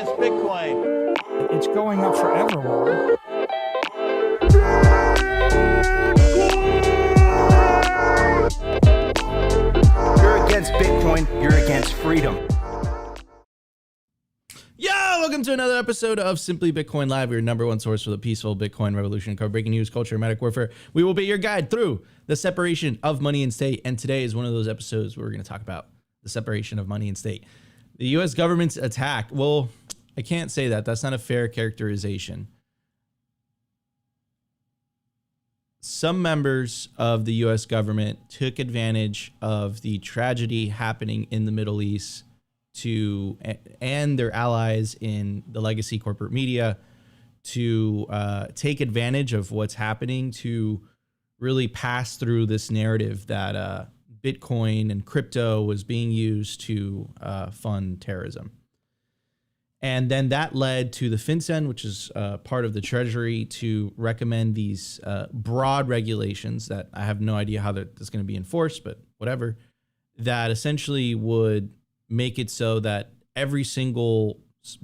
against Bitcoin. It's going up forever. You're against Bitcoin, you're against freedom. Yo, welcome to another episode of Simply Bitcoin Live, your number one source for the peaceful Bitcoin revolution, cover breaking news, culture, and medic warfare. We will be your guide through the separation of money and state. And today is one of those episodes where we're going to talk about the separation of money and state. The U.S. government's attack. Well, I can't say that. That's not a fair characterization. Some members of the U.S. government took advantage of the tragedy happening in the Middle East and their allies in the legacy corporate media to take advantage of what's happening to really pass through this narrative that Bitcoin and crypto was being used to fund terrorism. And then that led to the FinCen, which is part of the Treasury, to recommend these broad regulations that I have no idea how that's going to be enforced, but whatever, that essentially would make it so that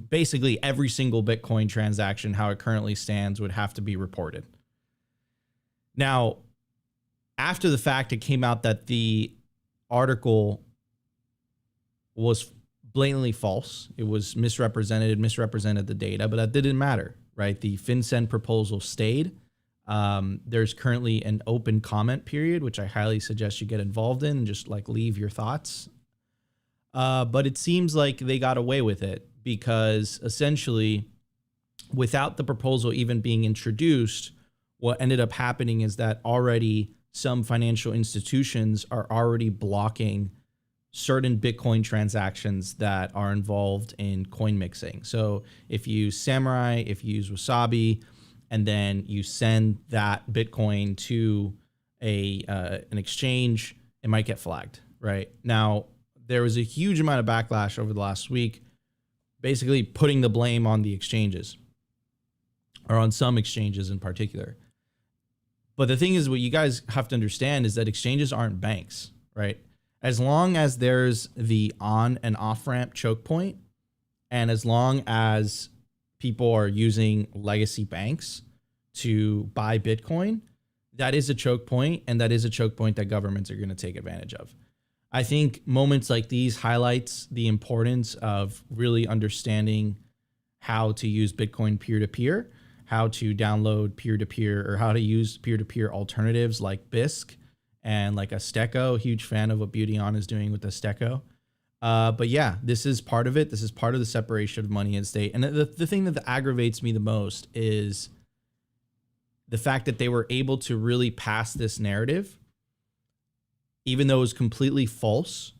basically every single Bitcoin transaction, how it currently stands, would have to be reported. Now, after the fact, it came out that the article was blatantly false. It was misrepresented the data, but that didn't matter, right? The FinCen proposal stayed. There's currently an open comment period, which I highly suggest you get involved in and just like leave your thoughts. But it seems like they got away with it because essentially without the proposal even being introduced, what ended up happening is that already some financial institutions are already blocking certain Bitcoin transactions that are involved in coin mixing. So if you use Samurai, if you use Wasabi, and then you send that Bitcoin to an exchange, it might get flagged, right? Now, there was a huge amount of backlash over the last week, basically putting the blame on the exchanges, or on some exchanges in particular. But the thing is, what you guys have to understand is that exchanges aren't banks, right? As long as there's the on and off ramp choke point, and as long as people are using legacy banks to buy Bitcoin, that is a choke point, and that is a choke point that governments are going to take advantage of. I think moments like these highlights the importance of really understanding how to use Bitcoin peer-to-peer, how to download peer-to-peer, or how to use peer-to-peer alternatives like BISC and like Azteco. Huge fan of what Beauty On is doing with Azteco. But yeah, this is part of it. This is part of the separation of money and state. And the thing that aggravates me the most is the fact that they were able to really pass this narrative, even though it was completely false.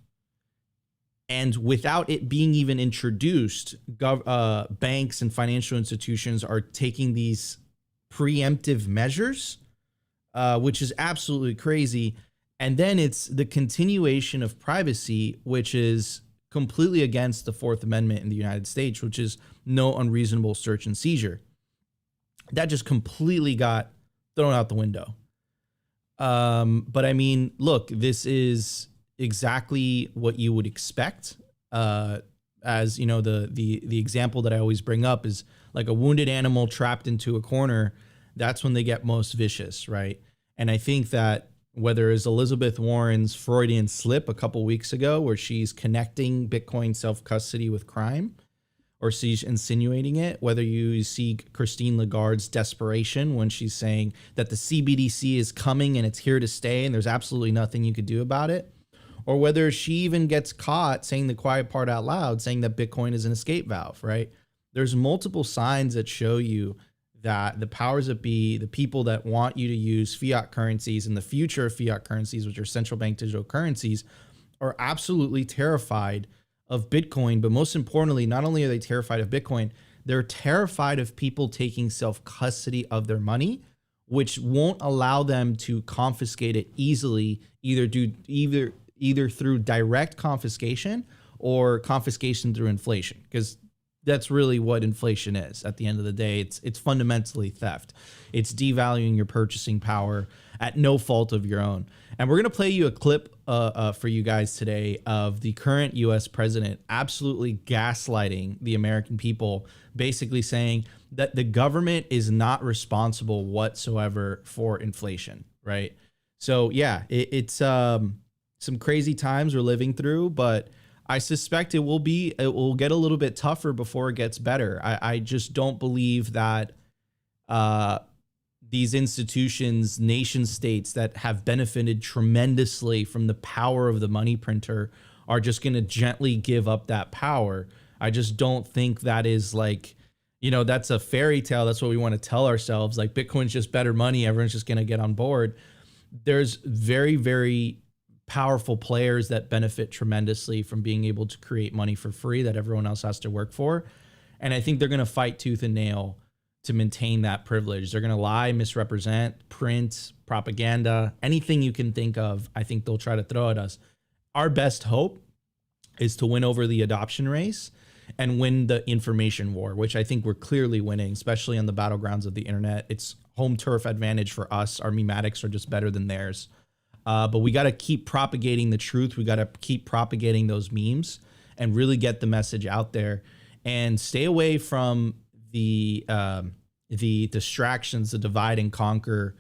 And without it being even introduced, banks and financial institutions are taking these preemptive measures, which is absolutely crazy. And then it's the continuation of privacy, which is completely against the Fourth Amendment in the United States, which is no unreasonable search and seizure. That just completely got thrown out the window. But I mean, look, this is exactly what you would expect. As you know, the example that I always bring up is like a wounded animal trapped into a corner. That's when they get most vicious, right? And I think that whether it's Elizabeth Warren's Freudian slip a couple weeks ago, where she's connecting Bitcoin self-custody with crime, or she's insinuating it, whether you see Christine Lagarde's desperation when she's saying that the CBDC is coming and it's here to stay and there's absolutely nothing you could do about it, or whether she even gets caught saying the quiet part out loud, saying that Bitcoin is an escape valve, right? There's multiple signs that show you that the powers that be, the people that want you to use fiat currencies and the future of fiat currencies, which are central bank digital currencies, are absolutely terrified of Bitcoin. But most importantly, not only are they terrified of Bitcoin, they're terrified of people taking self-custody of their money, which won't allow them to confiscate it easily, either through direct confiscation or confiscation through inflation. Because That's really what inflation is. At the end of the day, it's fundamentally theft. It's devaluing your purchasing power at no fault of your own. And we're gonna play you a clip for you guys today of the current U.S. president absolutely gaslighting the American people, basically saying that the government is not responsible whatsoever for inflation. Right. So yeah, it's some crazy times we're living through, but I suspect it will get a little bit tougher before it gets better. I just don't believe that these institutions, nation states that have benefited tremendously from the power of the money printer are just going to gently give up that power. I just don't think that is like, that's a fairy tale. That's what we want to tell ourselves. Like Bitcoin's just better money. Everyone's just going to get on board. There's very, very powerful players that benefit tremendously from being able to create money for free that everyone else has to work for. And I think they're going to fight tooth and nail to maintain that privilege. They're going to lie, misrepresent, print, propaganda, anything you can think of. I think they'll try to throw at us. Our best hope is to win over the adoption race and win the information war, which I think we're clearly winning, especially on the battlegrounds of the internet. It's home turf advantage for us. Our mematics are just better than theirs. But we got to keep propagating the truth. We got to keep propagating those memes and really get the message out there and stay away from the distractions, the divide and conquer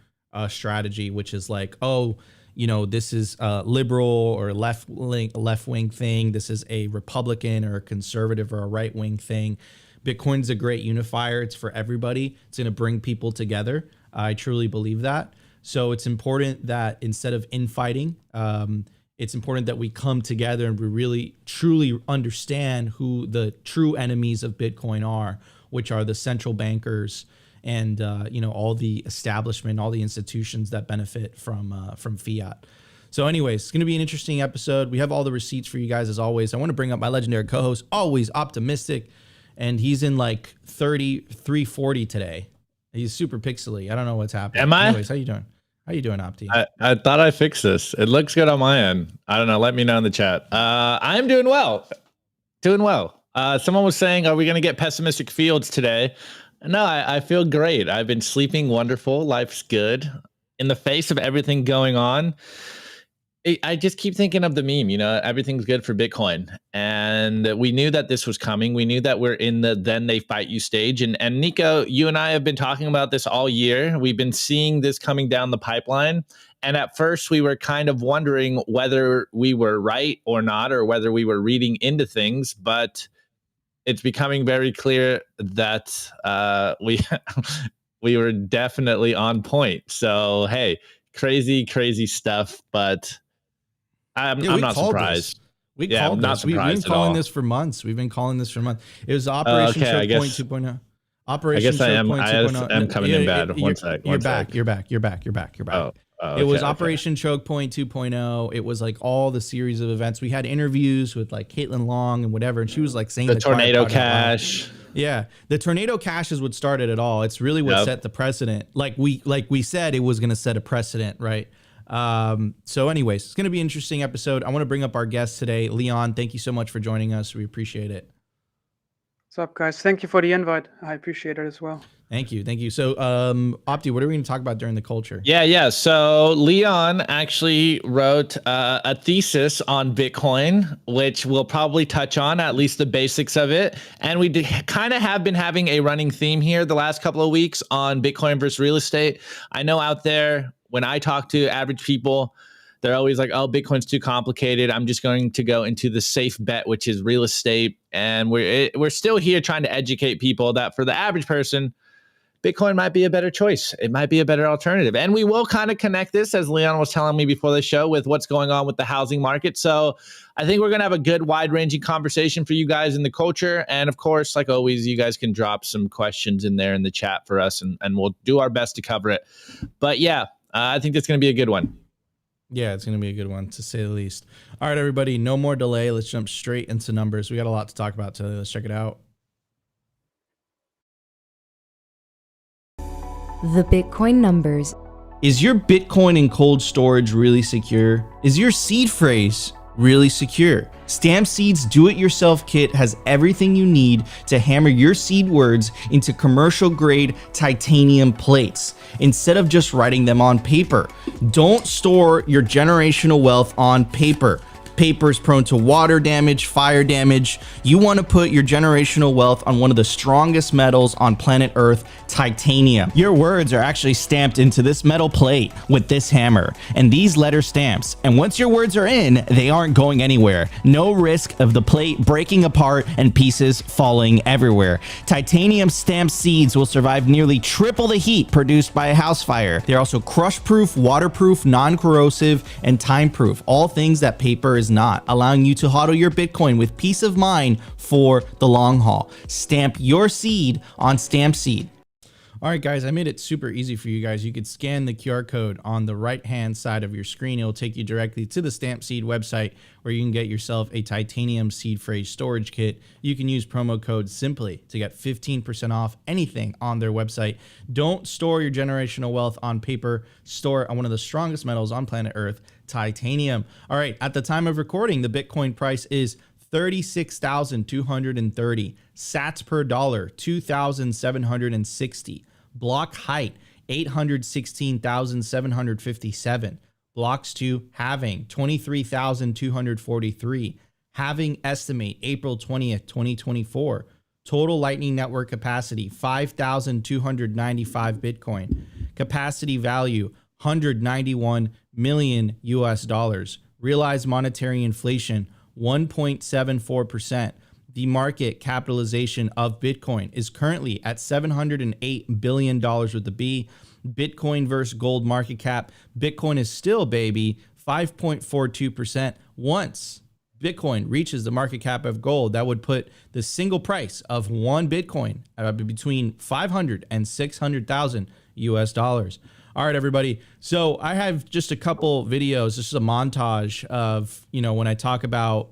strategy, which is like, this is a liberal or left wing thing. This is a Republican or a conservative or a right wing thing. Bitcoin's a great unifier. It's for everybody. It's going to bring people together. I truly believe that. So it's important that instead of infighting, it's important that we come together and we really truly understand who the true enemies of Bitcoin are, which are the central bankers and all the establishment, all the institutions that benefit from fiat. So anyways, it's going to be an interesting episode. We have all the receipts for you guys as always. I want to bring up my legendary co-host, always optimistic, and he's in like 3340 today. He's super pixely. I don't know what's happening. Am I? Anyways, how you doing? How you doing, Opti? I thought I fixed this. It looks good on my end. I don't know. Let me know in the chat. I'm doing well. Doing well. Someone was saying, are we going to get pessimistic fields today? No, I feel great. I've been sleeping wonderful. Life's good. In the face of everything going on, I just keep thinking of the meme, everything's good for Bitcoin. And we knew that this was coming. We knew that we're in the then they fight you stage. And Nico, you and I have been talking about this all year. We've been seeing this coming down the pipeline. And at first we were kind of wondering whether we were right or not, or whether we were reading into things. But it's becoming very clear that we were definitely on point. So, hey, crazy stuff. But I'm not surprised. We've been calling this for months. We've been calling this for months. It was Operation Choke Point 2.0. Operation Choke Point 2.0. I am coming in bad. One sec. You're back. It was Operation Choke Point 2.0. It was like all the series of events. We had interviews with like Caitlin Long and whatever, and she was like saying the tornado cash. Yeah, the tornado cash is what started it all. It's really what set the precedent. Like we said, it was going to set a precedent, right? So anyways, it's going to be an interesting episode. I want to bring up our guest today, Leon. Thank you so much for joining us. We appreciate it. What's up, guys? Thank you for the invite. I appreciate it as well. Thank you. So, Opti, what are we going to talk about during the culture? Yeah. So Leon actually wrote a thesis on Bitcoin, which we'll probably touch on, at least the basics of it. And we kind of have been having a running theme here the last couple of weeks on Bitcoin versus real estate. I know out there, when I talk to average people, they're always like, oh, Bitcoin's too complicated. I'm just going to go into the safe bet, which is real estate. And we're still here trying to educate people that for the average person, Bitcoin might be a better choice. It might be a better alternative. And we will kind of connect this, as Leon was telling me before the show, with what's going on with the housing market. So I think we're going to have a good wide-ranging conversation for you guys in the culture. And of course, like always, you guys can drop some questions in there in the chat for us, and we'll do our best to cover it. But yeah, I think that's going to be a good one. Yeah, it's going to be a good one, to say the least. All right, everybody, no more delay. Let's jump straight into numbers. We got a lot to talk about today. Let's check it out. The Bitcoin numbers. Is your Bitcoin in cold storage really secure? Is your seed phrase really secure. Stamp Seed's do-it-yourself kit has everything you need to hammer your seed words into commercial-grade titanium plates instead of just writing them on paper. Don't store your generational wealth on paper. Paper is prone to water damage, fire damage. You want to put your generational wealth on one of the strongest metals on planet Earth, titanium. Your words are actually stamped into this metal plate with this hammer and these letter stamps. And once your words are in, they aren't going anywhere. No risk of the plate breaking apart and pieces falling everywhere. Titanium stamped seeds will survive nearly triple the heat produced by a house fire. They're also crush-proof, waterproof, non-corrosive, and time-proof. All things that paper is not, allowing you to hodl your Bitcoin with peace of mind for the long haul. Stamp your seed on Stamp Seed. All right, guys, I made it super easy for you guys. You could scan the QR code on the right-hand side of your screen. It'll take you directly to the Stamp Seed website where you can get yourself a titanium seed phrase storage kit. You can use promo code SIMPLY to get 15% off anything on their website. Don't store your generational wealth on paper. Store it on one of the strongest metals on planet Earth, titanium. All right, at the time of recording, the Bitcoin price is 36,230 sats per dollar, 2,760. Block height, 816,757. Blocks to halving, 23,243. Halving estimate, April 20th, 2024. Total Lightning Network capacity, 5,295 Bitcoin. Capacity value, 191 million US dollars. Realized monetary inflation, 1.74%. The market capitalization of Bitcoin is currently at $708 billion with the B. Bitcoin versus gold market cap. Bitcoin is still, baby, 5.42%. Once Bitcoin reaches the market cap of gold, that would put the single price of one Bitcoin between 500 and 600,000 US dollars. All right, everybody. So I have just a couple videos. This is a montage of, when I talk about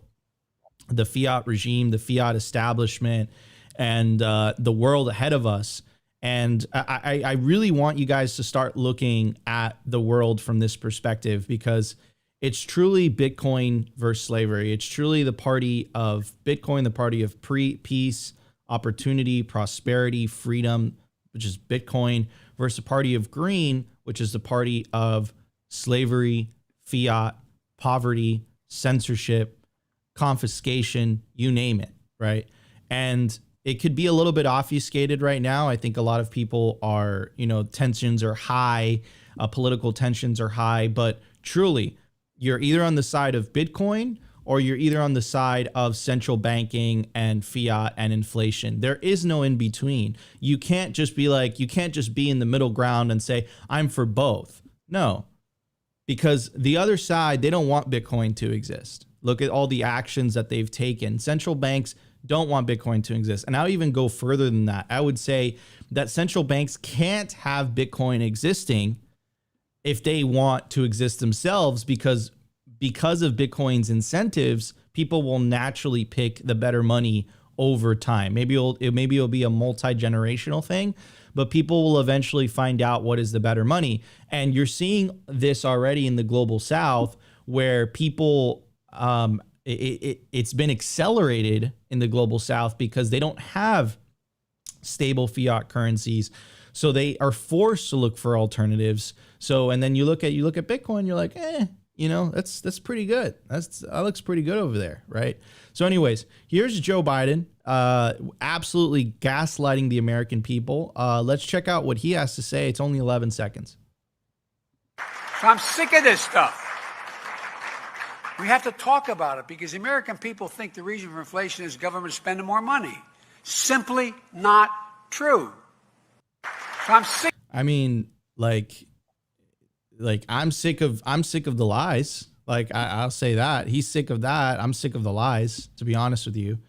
the fiat regime, the fiat establishment, and the world ahead of us. And I really want you guys to start looking at the world from this perspective, because it's truly Bitcoin versus slavery. It's truly the party of Bitcoin, the party of peace, opportunity, prosperity, freedom, which is Bitcoin, versus the party of green, which is the party of slavery, fiat, poverty, censorship, confiscation, you name it, right? And it could be a little bit obfuscated right now. I think a lot of people are, tensions are high, political tensions are high, but truly, you're either on the side of Bitcoin or you're either on the side of central banking and fiat and inflation. There is no in between. You can't just be in the middle ground and say, I'm for both. No, because the other side, they don't want Bitcoin to exist. Look at all the actions that they've taken. Central banks don't want Bitcoin to exist. And I'll even go further than that. I would say that central banks can't have Bitcoin existing if they want to exist themselves, because of Bitcoin's incentives, people will naturally pick the better money over time. Maybe it'll be a multi-generational thing, but people will eventually find out what is the better money. And you're seeing this already in the global South, where people, it's been accelerated in the global South because they don't have stable fiat currencies. So they are forced to look for alternatives. So, and then you look at Bitcoin, you're like, that's pretty good. That looks pretty good over there, right? So anyways, here's Joe Biden, absolutely gaslighting the American people. Let's check out what he has to say. It's only 11 seconds. So I'm sick of this stuff. We have to talk about it because the American people think the reason for inflation is government spending more money. Simply not true. So I'm sick. I mean, like I'm sick of the lies. Like I'll say that he's sick of that. I'm sick of the lies, to be honest with you.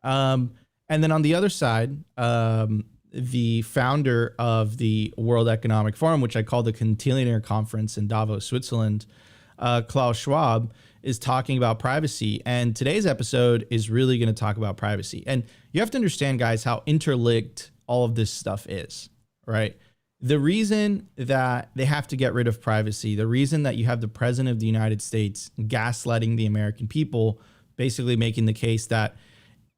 And then on the other side, the founder of the World Economic Forum, which I call the Contillionaire Conference in Davos, Switzerland, Klaus Schwab, is talking about privacy. And today's episode is really going to talk about privacy. And you have to understand, guys, how interlinked all of this stuff is, right? The reason that they have to get rid of privacy, the reason that you have the president of the United States gaslighting the American people, basically making the case that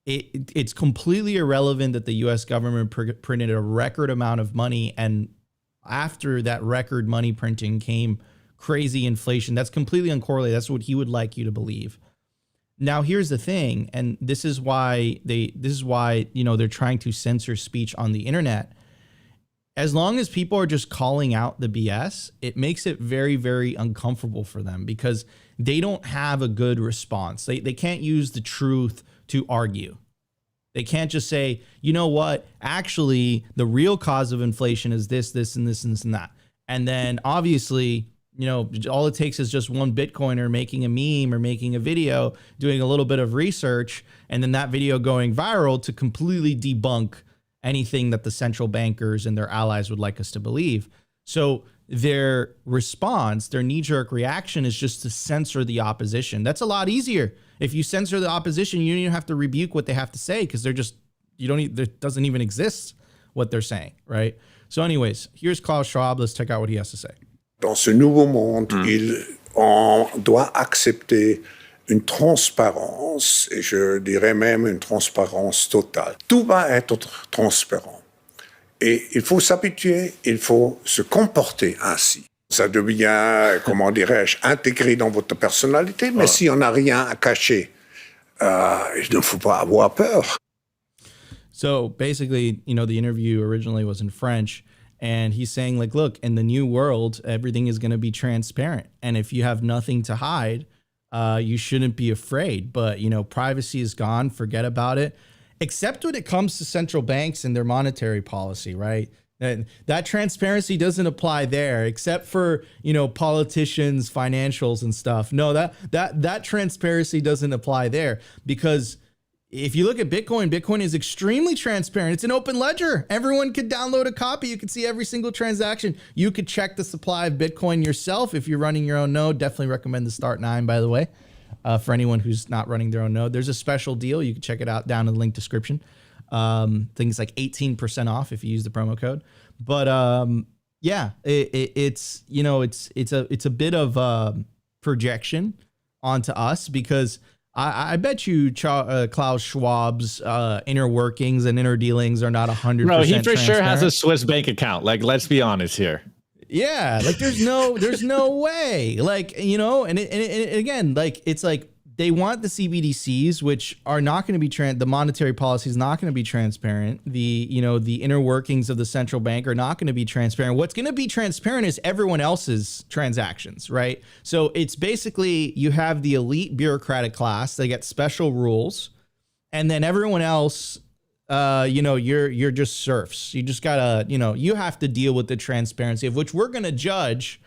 it's completely irrelevant that the US government printed a record amount of money, and after that record money printing came crazy inflation. That's completely uncorrelated. That's what he would like you to believe. Now, here's the thing, and this is why they're trying to censor speech on the internet. As long as people are just calling out the BS, it makes it very, very uncomfortable for them because they don't have a good response. They can't use the truth to argue. They can't just say, you know what, actually, the real cause of inflation is this, this, and this, and this, and that. And then obviously, all it takes is just one Bitcoiner making a meme or making a video, doing a little bit of research, and then that video going viral to completely debunk anything that the central bankers and their allies would like us to believe. So their response, their knee-jerk reaction is just to censor the opposition. That's a lot easier. If you censor the opposition, you don't even have to rebuke what they have to say because there doesn't even exist what they're saying, right? So anyways, here's Klaus Schwab. Let's check out what he has to say. Dans ce nouveau monde, on doit accepter une transparence, et je dirais même une transparence totale. Tout va être transparent. Et il faut s'habituer, il faut se comporter ainsi. Ça devient, comment dirais-je, intégré dans votre personnalité, mais si on n'a rien à cacher, il ne faut pas avoir peur. So basically, the interview originally was in French, and he's saying, like, look, in the new world, everything is going to be transparent. And if you have nothing to hide, you shouldn't be afraid. But, privacy is gone. Forget about it. Except when it comes to central banks and their monetary policy, right? And that transparency doesn't apply there, except for, politicians, financials and stuff. No, that transparency doesn't apply there, because if you look at Bitcoin is extremely transparent. It's an open ledger. Everyone could download a copy. You can see every single transaction. You could check the supply of Bitcoin yourself if you're running your own node. Definitely recommend the Start 9, by the way, for anyone who's not running their own node. There's a special deal. You can check it out down in the link description. Things like 18% off if you use the promo code. But yeah, it's a bit of projection onto us, because I bet you Klaus Schwab's inner workings and inner dealings are not 100%. Bro, he for sure has a Swiss bank account. Like, let's be honest here. Yeah, like there's no way. Like, and again, like it's like they want the CBDCs, which are not going to be the monetary policy is not going to be transparent. The inner workings of the central bank are not going to be transparent. What's going to be transparent is everyone else's transactions, right? So it's basically you have the elite bureaucratic class, they get special rules, and then everyone else, you're just serfs. You just gotta, you have to deal with the transparency of which we're going to judge.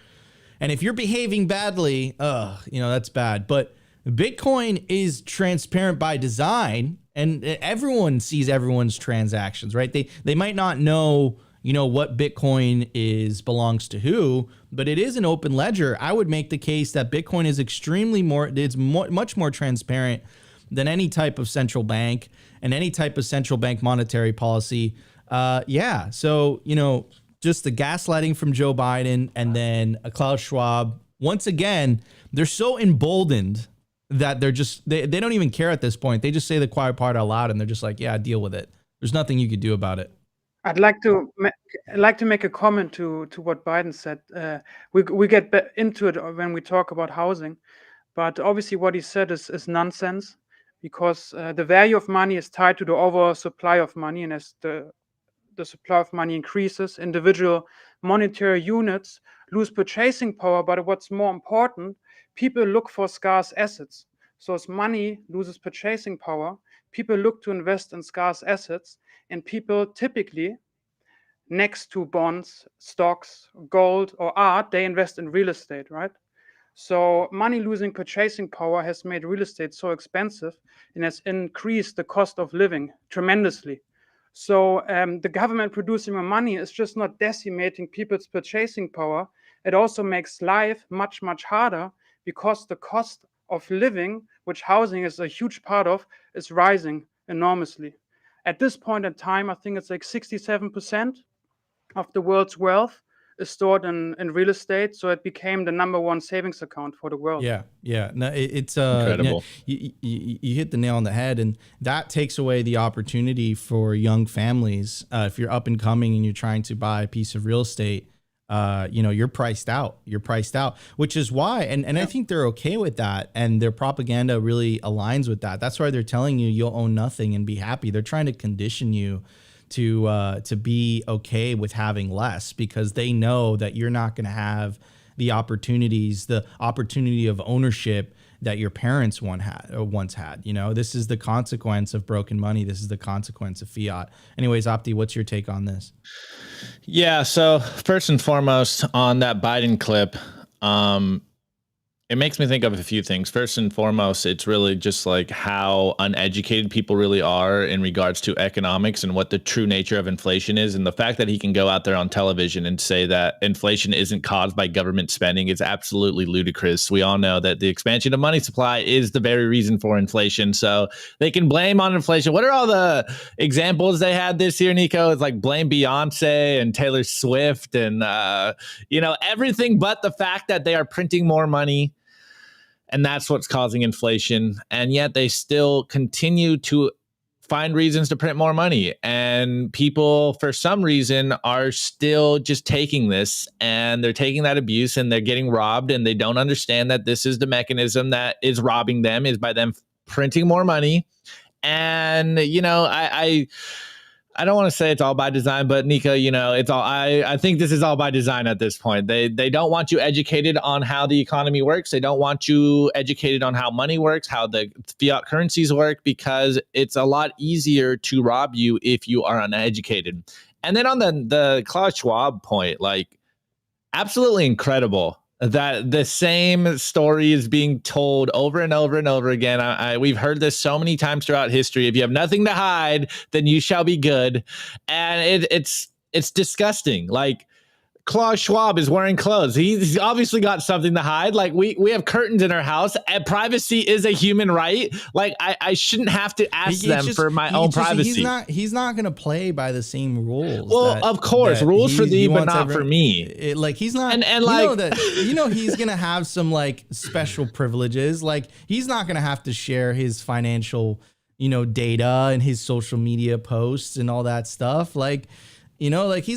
And if you're behaving badly, that's bad. But Bitcoin is transparent by design, and everyone sees everyone's transactions, right? They might not know, what Bitcoin belongs to who, but it is an open ledger. I would make the case that Bitcoin is much more transparent than any type of central bank and any type of central bank monetary policy. Yeah. So, just the gaslighting from Joe Biden and then Klaus Schwab, once again, they're so emboldened that they don't even care at this point. They just say the quiet part out loud, and they're just like, yeah, deal with it. There's nothing you could do about it. I'd like to make a comment to what Biden said. We get into it when we talk about housing, but obviously what he said is nonsense, because the value of money is tied to the overall supply of money, and as the supply of money increases, individual monetary units lose purchasing power. But what's more important, people look for scarce assets. So as money loses purchasing power, people look to invest in scarce assets, and people typically, next to bonds, stocks, gold, or art, they invest in real estate, right? So money losing purchasing power has made real estate so expensive and has increased the cost of living tremendously. So the government producing more money is just not decimating people's purchasing power. It also makes life much, much harder, because the cost of living, which housing is a huge part of, is rising enormously. At this point in time, I think it's like 67% of the world's wealth is stored in real estate. So it became the #1 savings account for the world. Yeah. No, it's Incredible. You hit the nail on the head, and that takes away the opportunity for young families. If you're up and coming and you're trying to buy a piece of real estate, you're priced out. You're priced out, which is why, and I think they're okay with that, and their propaganda really aligns with that. That's why they're telling you you'll own nothing and be happy. They're trying to condition you to be okay with having less, because they know that you're not going to have the opportunity of ownership that your parents once had. This is the consequence of broken money. This is the consequence of fiat. Anyways, Opti, what's your take on this? Yeah. So first and foremost, on that Biden clip, it makes me think of a few things. First and foremost, it's really just like how uneducated people really are in regards to economics and what the true nature of inflation is. And the fact that he can go out there on television and say that inflation isn't caused by government spending is absolutely ludicrous. We all know that the expansion of money supply is the very reason for inflation. So they can blame on inflation. What are all the examples they had this year, Nico? It's like blame Beyonce and Taylor Swift and, everything but the fact that they are printing more money. And that's what's causing inflation. And yet they still continue to find reasons to print more money. And people, for some reason, are still just taking this, and they're taking that abuse, and they're getting robbed. And they don't understand that this is the mechanism that is robbing them, is by them printing more money. And, I don't want to say it's all by design, but Nico, it's all, I think this is all by design at this point. They don't want you educated on how the economy works. They don't want you educated on how money works, how the fiat currencies work, because it's a lot easier to rob you if you are uneducated. And then on the Klaus Schwab point, like, absolutely incredible that the same story is being told over and over and over again. We've heard this so many times throughout history. If you have nothing to hide, then you shall be good. And it's disgusting. Like, Klaus Schwab is wearing clothes. He's obviously got something to hide. Like, we have curtains in our house, and privacy is a human right. Like, I shouldn't have to ask them for my own privacy. He's not going to play by the same rules. Well, of course, rules for thee, but not for me. He's not, and he's going to have some like special privileges. Like, he's not going to have to share his financial, data and his social media posts and all that stuff. He's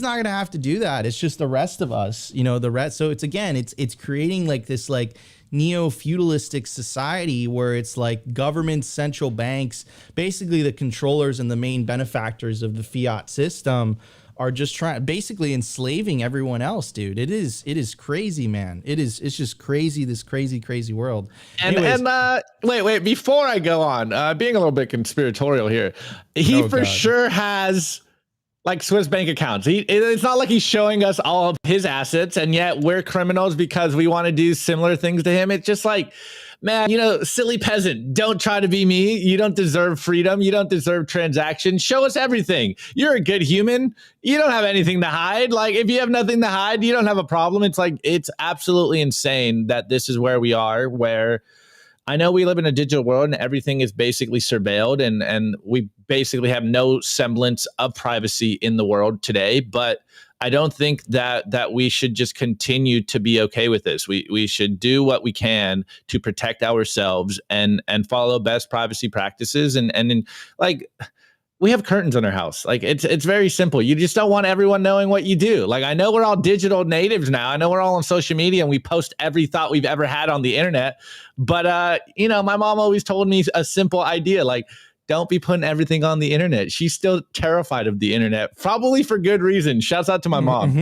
not going to have to do that. It's just the rest of us, the rest. So it's creating like this like neo-feudalistic society where it's like government, central banks, basically the controllers and the main benefactors of the fiat system are just basically enslaving everyone else, dude. It is crazy, man. It's just crazy. This crazy world. And wait, before I go on, being a little bit conspiratorial here, he sure has like Swiss bank accounts. It's not like he's showing us all of his assets, and yet we're criminals because we want to do similar things to him. It's just like, man, silly peasant, don't try to be me. You don't deserve freedom. You don't deserve transactions. Show us everything. You're a good human. You don't have anything to hide. Like, if you have nothing to hide, you don't have a problem. It's like, it's absolutely insane that this is where we are, where I know we live in a digital world and everything is basically surveilled, and we basically have no semblance of privacy in the world today. But I don't think that we should just continue to be okay with this. We should do what we can to protect ourselves and follow best privacy practices. And like, we have curtains in our house. Like, it's very simple. You just don't want everyone knowing what you do. Like, I know we're all digital natives now. I know we're all on social media and we post every thought we've ever had on the internet. But, my mom always told me a simple idea, like, don't be putting everything on the internet. She's still terrified of the internet, probably for good reason. Shouts out to my mom.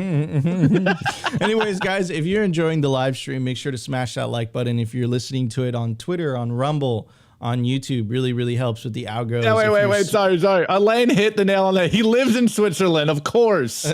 Anyways, guys, if you're enjoying the live stream, make sure to smash that like button. If you're listening to it on Twitter, on Rumble, on YouTube, really helps with the algos. Yeah, wait. Sorry. Elaine hit the nail on the head. He lives in Switzerland, of course.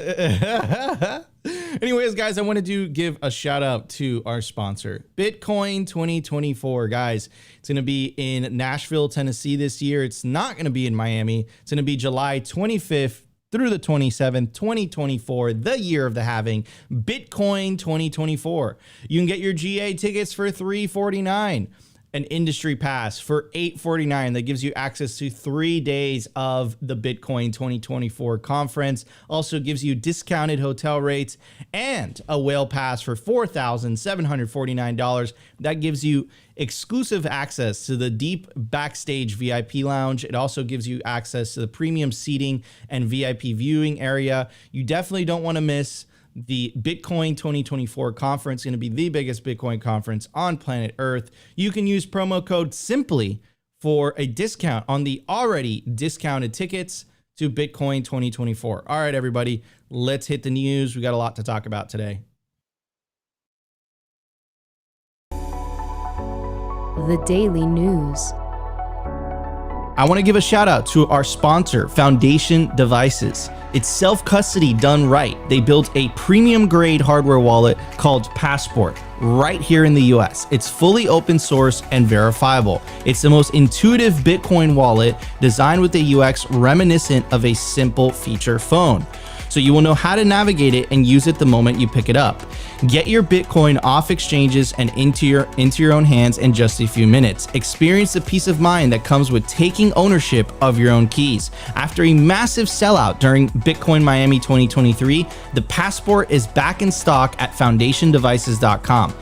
Anyways, guys, I wanted to give a shout out to our sponsor, Bitcoin 2024. Guys, it's going to be in Nashville, Tennessee this year. It's not going to be in Miami. It's going to be July 25th through the 27th, 2024, the year of the halving, Bitcoin 2024. You can get your GA tickets for $349. an industry pass for $849 that gives you access to 3 days of the Bitcoin 2024 conference. Also gives you discounted hotel rates and a whale pass for $4,749. That gives you exclusive access to the deep backstage VIP lounge. It also gives you access to the premium seating and VIP viewing area. You definitely don't want to miss the Bitcoin 2024 conference. Going to be the biggest Bitcoin conference on planet Earth. You can use promo code SIMPLY for a discount on the already discounted tickets to Bitcoin 2024. All right, everybody, let's hit the news. We got a lot to talk about today. The Daily News. I want to give a shout out to our sponsor, Foundation Devices. It's self-custody done right. They built a premium grade hardware wallet called Passport right here in the US. It's fully open source and verifiable. It's the most intuitive Bitcoin wallet designed with a UX reminiscent of a simple feature phone. So you will know how to navigate it and use it the moment you pick it up. Get your Bitcoin off exchanges and into your own hands in just a few minutes. Experience the peace of mind that comes with taking ownership of your own keys. After a massive sellout during Bitcoin Miami 2023, the Passport is back in stock at foundationdevices.com.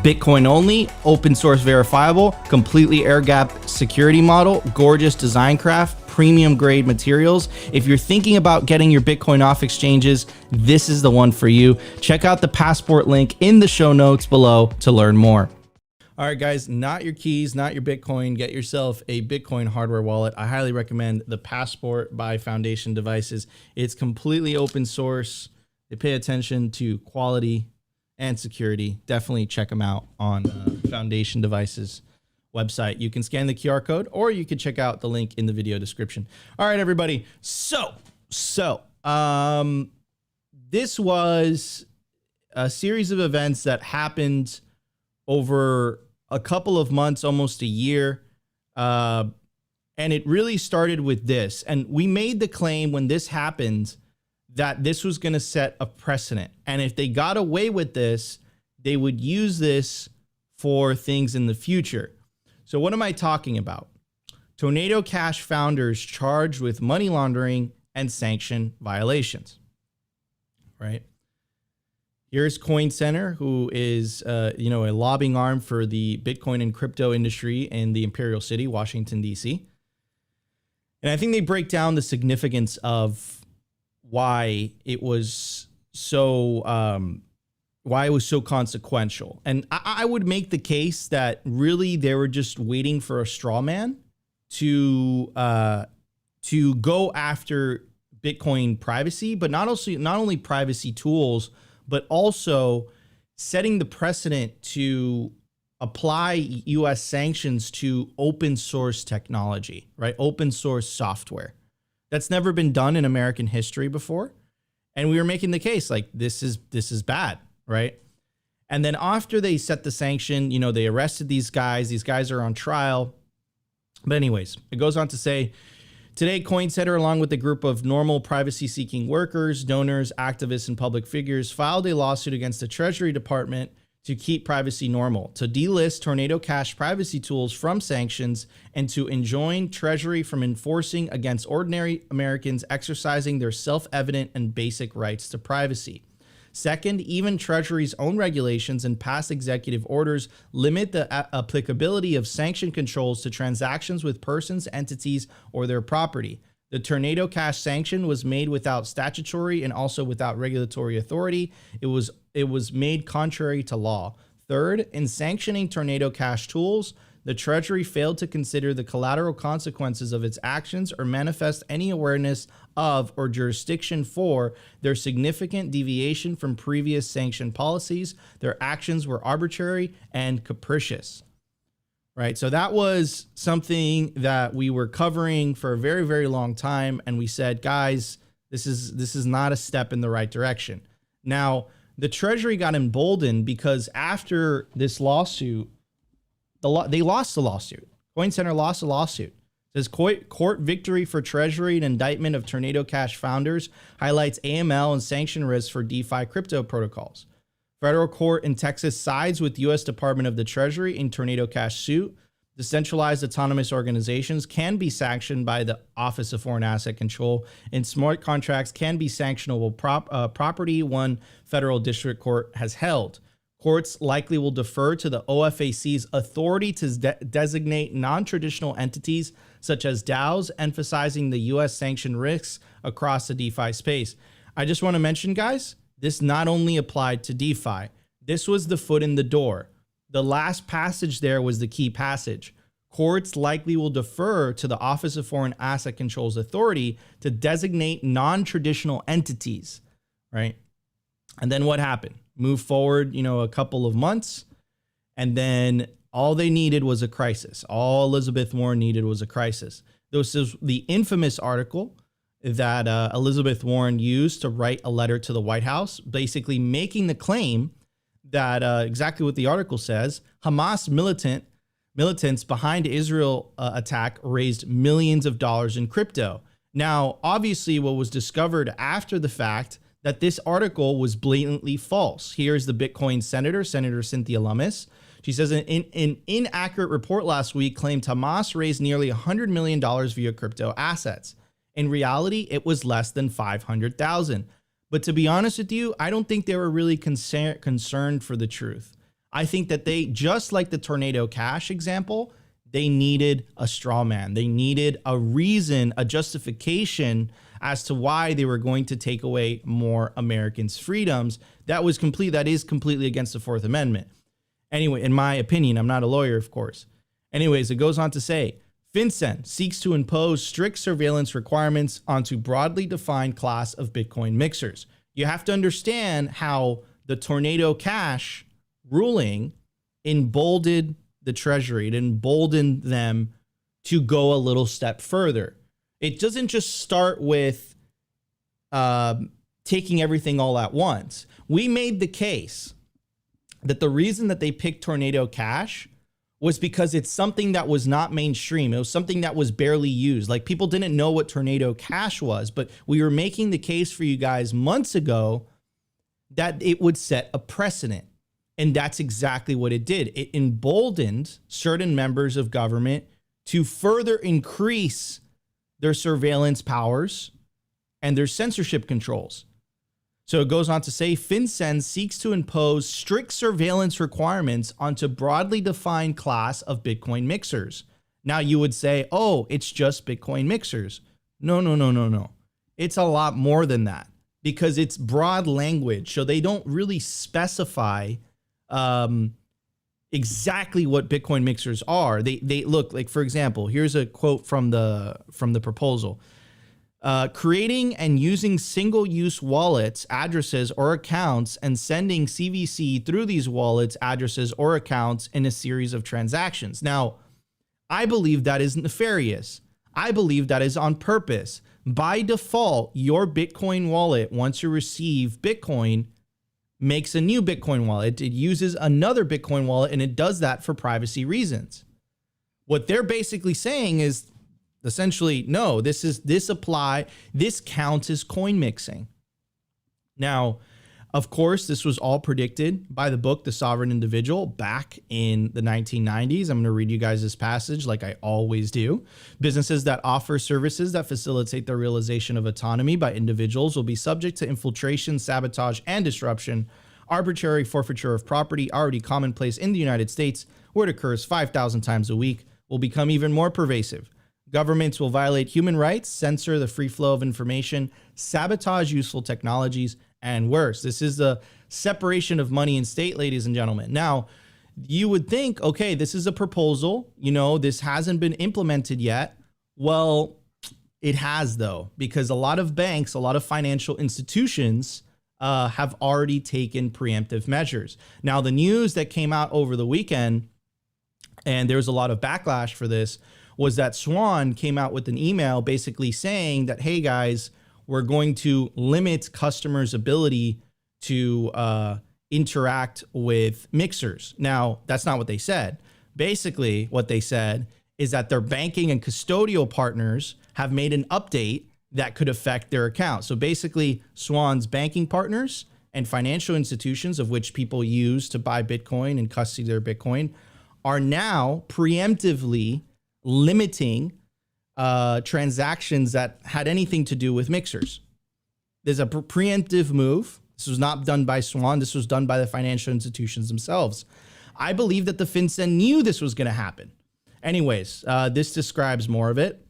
Bitcoin only, open source verifiable, completely air gap security model, gorgeous design craft, premium grade materials. If you're thinking about getting your Bitcoin off exchanges, this is the one for you. Check out the Passport link in the show notes below to learn more. All right, guys, not your keys, not your Bitcoin. Get yourself a Bitcoin hardware wallet. I highly recommend the Passport by Foundation Devices. It's completely open source. They pay attention to quality and security. Definitely check them out on Foundation Devices website. You can scan the QR code or you can check out the link in the video description. All right, everybody. So this was a series of events that happened over a couple of months, almost a year. And it really started with this. And we made the claim when this happened that this was going to set a precedent. And if they got away with this, they would use this for things in the future. So what am I talking about? Tornado Cash founders charged with money laundering and sanction violations, right? Here's Coin Center, who is a lobbying arm for the Bitcoin and crypto industry in the Imperial City, Washington, D.C. And I think they break down the significance of why it was so consequential. And I would make the case that really they were just waiting for a straw man to go after Bitcoin privacy, but not only privacy tools, but also setting the precedent to apply US sanctions to open source technology, right? Open source software. That's never been done in American history before. And we were making the case like this is bad, right? And then after they set the sanction, they arrested these guys. These guys are on trial. But anyways, it goes on to say, today, Coin Center, along with a group of normal privacy-seeking workers, donors, activists, and public figures, filed a lawsuit against the Treasury Department to keep privacy normal, to delist Tornado Cash privacy tools from sanctions, and to enjoin Treasury from enforcing against ordinary Americans exercising their self-evident and basic rights to privacy. Second, even Treasury's own regulations and past executive orders limit the applicability of sanction controls to transactions with persons, entities, or their property. The Tornado Cash sanction was made without statutory and also without regulatory authority. It was made contrary to law. Third, in sanctioning Tornado Cash tools, the Treasury failed to consider the collateral consequences of its actions or manifest any awareness of or jurisdiction for their significant deviation from previous sanction policies. Their actions were arbitrary and capricious. Right. So that was something that we were covering for a very, very long time. And we said, guys, this is not a step in the right direction. Now, the Treasury got emboldened because after this lawsuit, they lost the lawsuit. Coin Center lost the lawsuit. It says court victory for Treasury and indictment of Tornado Cash founders highlights AML and sanction risks for DeFi crypto protocols. Federal court in Texas sides with U.S. Department of the Treasury in Tornado Cash suit. Decentralized autonomous organizations can be sanctioned by the Office of Foreign Asset Control, and smart contracts can be sanctionable property, one federal district court has held. Courts likely will defer to the OFAC's authority to designate non-traditional entities such as DAOs, emphasizing the U.S. sanctioned risks across the DeFi space. I just want to mention, guys, this not only applied to DeFi. This was the foot in the door. The last passage there was the key passage. Courts likely will defer to the Office of Foreign Asset Control's authority to designate non-traditional entities, right? And then what happened? Move forward, a couple of months, and then all they needed was a crisis. All Elizabeth Warren needed was a crisis. This is the infamous article that Elizabeth Warren used to write a letter to the White House, basically making the claim that exactly what the article says: Hamas militants behind Israel attack raised millions of dollars in crypto. Now, obviously, what was discovered after the fact that this article was blatantly false. Here's the Bitcoin Senator Cynthia Lummis. She says an inaccurate report last week claimed Hamas raised nearly $100 million via crypto assets. In reality, it was less than 500,000. But to be honest with you, I don't think they were really concerned for the truth. I think that they, just like the Tornado Cash example, they needed a straw man. They needed a reason, a justification as to why they were going to take away more Americans' freedoms. That is completely against the Fourth Amendment. Anyway, in my opinion, I'm not a lawyer, of course. Anyways, it goes on to say, FinCen seeks to impose strict surveillance requirements onto broadly defined class of Bitcoin mixers. You have to understand how the Tornado Cash ruling emboldened the Treasury. It emboldened them to go a little step further. It doesn't just start with taking everything all at once. We made the case that the reason that they picked Tornado Cash was because it's something that was not mainstream. It was something that was barely used. Like, people didn't know what Tornado Cash was, but we were making the case for you guys months ago that it would set a precedent. And that's exactly what it did. It emboldened certain members of government to further increase their surveillance powers and their censorship controls. So it goes on to say, FinCen seeks to impose strict surveillance requirements onto broadly defined class of Bitcoin mixers. Now you would say, oh, it's just Bitcoin mixers. No. It's a lot more than that, because it's broad language. So they don't really specify exactly what Bitcoin mixers are. They look like, for example, here's a quote from the proposal. Creating and using single-use wallets, addresses, or accounts, and sending CVC through these wallets, addresses, or accounts in a series of transactions. Now, I believe that is nefarious. I believe that is on purpose. By default, your Bitcoin wallet, once you receive Bitcoin, makes a new Bitcoin wallet. It uses another Bitcoin wallet, and it does that for privacy reasons. What they're basically saying is, essentially, no, this counts as coin mixing. Now, of course, this was all predicted by the book, The Sovereign Individual, back in the 1990s. I'm going to read you guys this passage like I always do. Businesses that offer services that facilitate the realization of autonomy by individuals will be subject to infiltration, sabotage, and disruption. Arbitrary forfeiture of property, already commonplace in the United States, where it occurs 5,000 times a week, will become even more pervasive. Governments will violate human rights, censor the free flow of information, sabotage useful technologies, and worse. This is the separation of money and state, ladies and gentlemen. Now, you would think, okay, this is a proposal. This hasn't been implemented yet. Well, it has, though, because a lot of banks, a lot of financial institutions have already taken preemptive measures. Now, the news that came out over the weekend, and there was a lot of backlash for this, was that Swan came out with an email basically saying that, hey guys, we're going to limit customers' ability to interact with mixers. Now, that's not what they said. Basically, what they said is that their banking and custodial partners have made an update that could affect their account. So basically, Swan's banking partners and financial institutions, of which people use to buy Bitcoin and custody their Bitcoin, are now preemptively limiting transactions that had anything to do with mixers. There's a preemptive move. This was not done by Swan. This was done by the financial institutions themselves. I believe that the FinCen knew this was going to happen. Anyways, this describes more of it.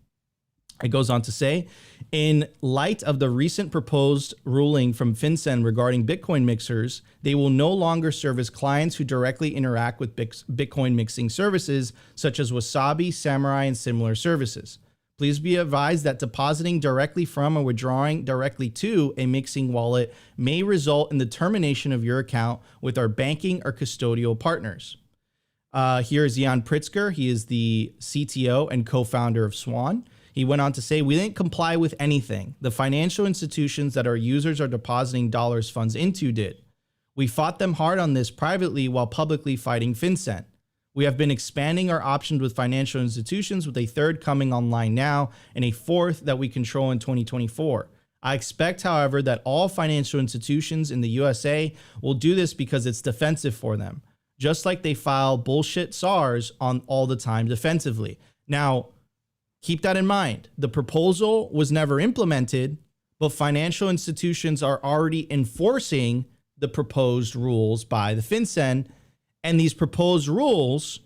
It goes on to say, in light of the recent proposed ruling from FinCen regarding Bitcoin mixers, they will no longer serve as clients who directly interact with Bitcoin mixing services such as Wasabi, Samurai, and similar services. Please be advised that depositing directly from or withdrawing directly to a mixing wallet may result in the termination of your account with our banking or custodial partners. Here is Jan Pritzker. He is the CTO and co-founder of Swan. He went on to say, we didn't comply with anything. The financial institutions that our users are depositing dollars funds into did. We fought them hard on this privately while publicly fighting FinCen. We have been expanding our options with financial institutions, with a third coming online now and a fourth that we control in 2024. I expect, however, that all financial institutions in the USA will do this because it's defensive for them, just like they file bullshit SARs on all the time defensively. Now, keep that in mind. The proposal was never implemented, but financial institutions are already enforcing the proposed rules by the FinCen. And these proposed rules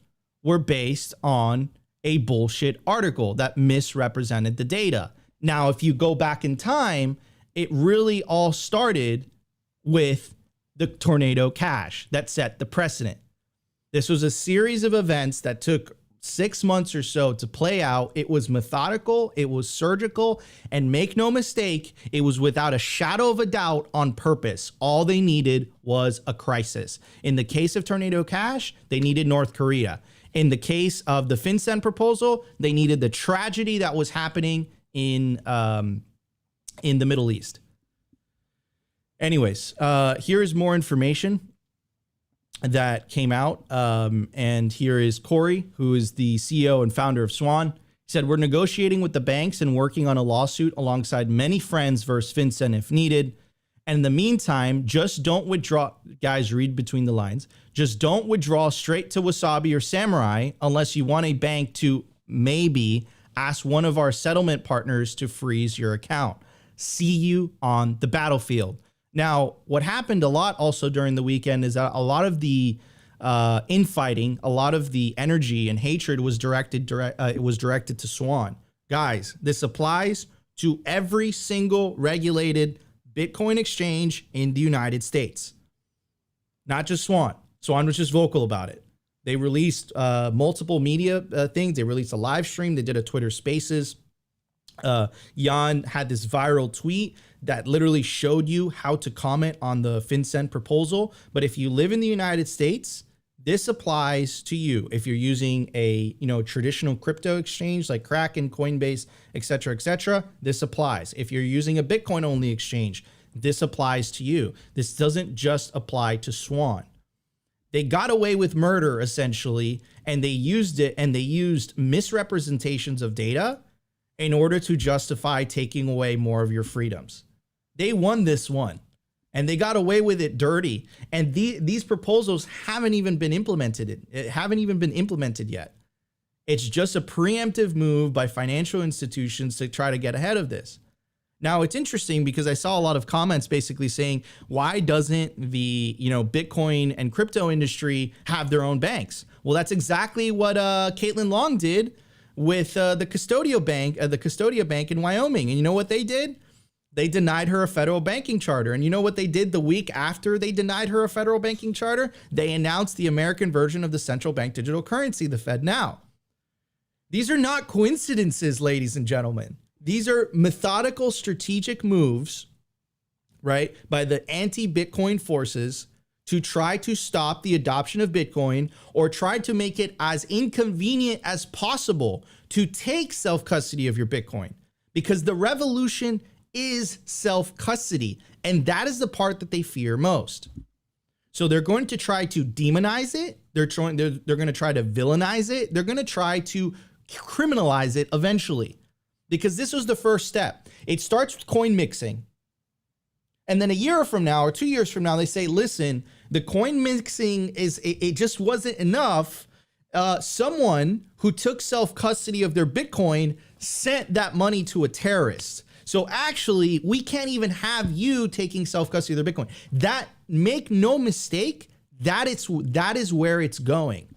were based on a bullshit article that misrepresented the data. Now, if you go back in time, it really all started with the Tornado Cash that set the precedent. This was a series of events that took 6 months or so to play out. It was methodical, it was surgical, and make no mistake, it was without a shadow of a doubt on purpose. All they needed was a crisis. In the case of Tornado Cash, they needed North Korea. In the case of the FinCen proposal, they needed the tragedy that was happening in the Middle East. Anyways, here is more information that came out. And here is Corey, who is the CEO and founder of Swan. He said, we're negotiating with the banks and working on a lawsuit alongside many friends versus FinCen if needed. And in the meantime, just don't withdraw. Guys, read between the lines. Just don't withdraw straight to Wasabi or Samurai unless you want a bank to maybe ask one of our settlement partners to freeze your account. See you on the battlefield. Now, what happened a lot also during the weekend is that a lot of the infighting, a lot of the energy and hatred was directed to Swan. Guys, this applies to every single regulated Bitcoin exchange in the United States. Not just Swan. Swan was just vocal about it. They released multiple media things. They released a live stream. They did a Twitter Spaces. Jan had this viral tweet that literally showed you how to comment on the FinCen proposal. But if you live in the United States, this applies to you. If you're using a traditional crypto exchange like Kraken, Coinbase, etc., this applies. If you're using a Bitcoin only exchange, this applies to you. This doesn't just apply to Swan. They got away with murder essentially, and they used it, and they used misrepresentations of data in order to justify taking away more of your freedoms. They won this one, and they got away with it dirty. And these proposals haven't even been implemented. It haven't even been implemented yet. It's just a preemptive move by financial institutions to try to get ahead of this. Now, it's interesting because I saw a lot of comments basically saying, why doesn't the Bitcoin and crypto industry have their own banks? Well, that's exactly what Caitlin Long did with the Custodia Bank in Wyoming. And you know what they did? They denied her a federal banking charter. And you know what they did the week after they denied her a federal banking charter? They announced the American version of the central bank digital currency, the FedNow. These are not coincidences, ladies and gentlemen. These are methodical, strategic moves, right, by the anti-Bitcoin forces to try to stop the adoption of Bitcoin or try to make it as inconvenient as possible to take self-custody of your Bitcoin, because the revolution is self-custody, and that is the part that they fear most. So they're going to try to demonize it. They're going to try to villainize it. They're going to try to criminalize it eventually, because this was the first step. It starts with coin mixing. And then a year from now or 2 years from now, they say, listen, the coin mixing it just wasn't enough. someone who took self-custody of their Bitcoin sent that money to a terrorist. So actually, we can't even have you taking self-custody of their Bitcoin. That, make no mistake, that is where it's going.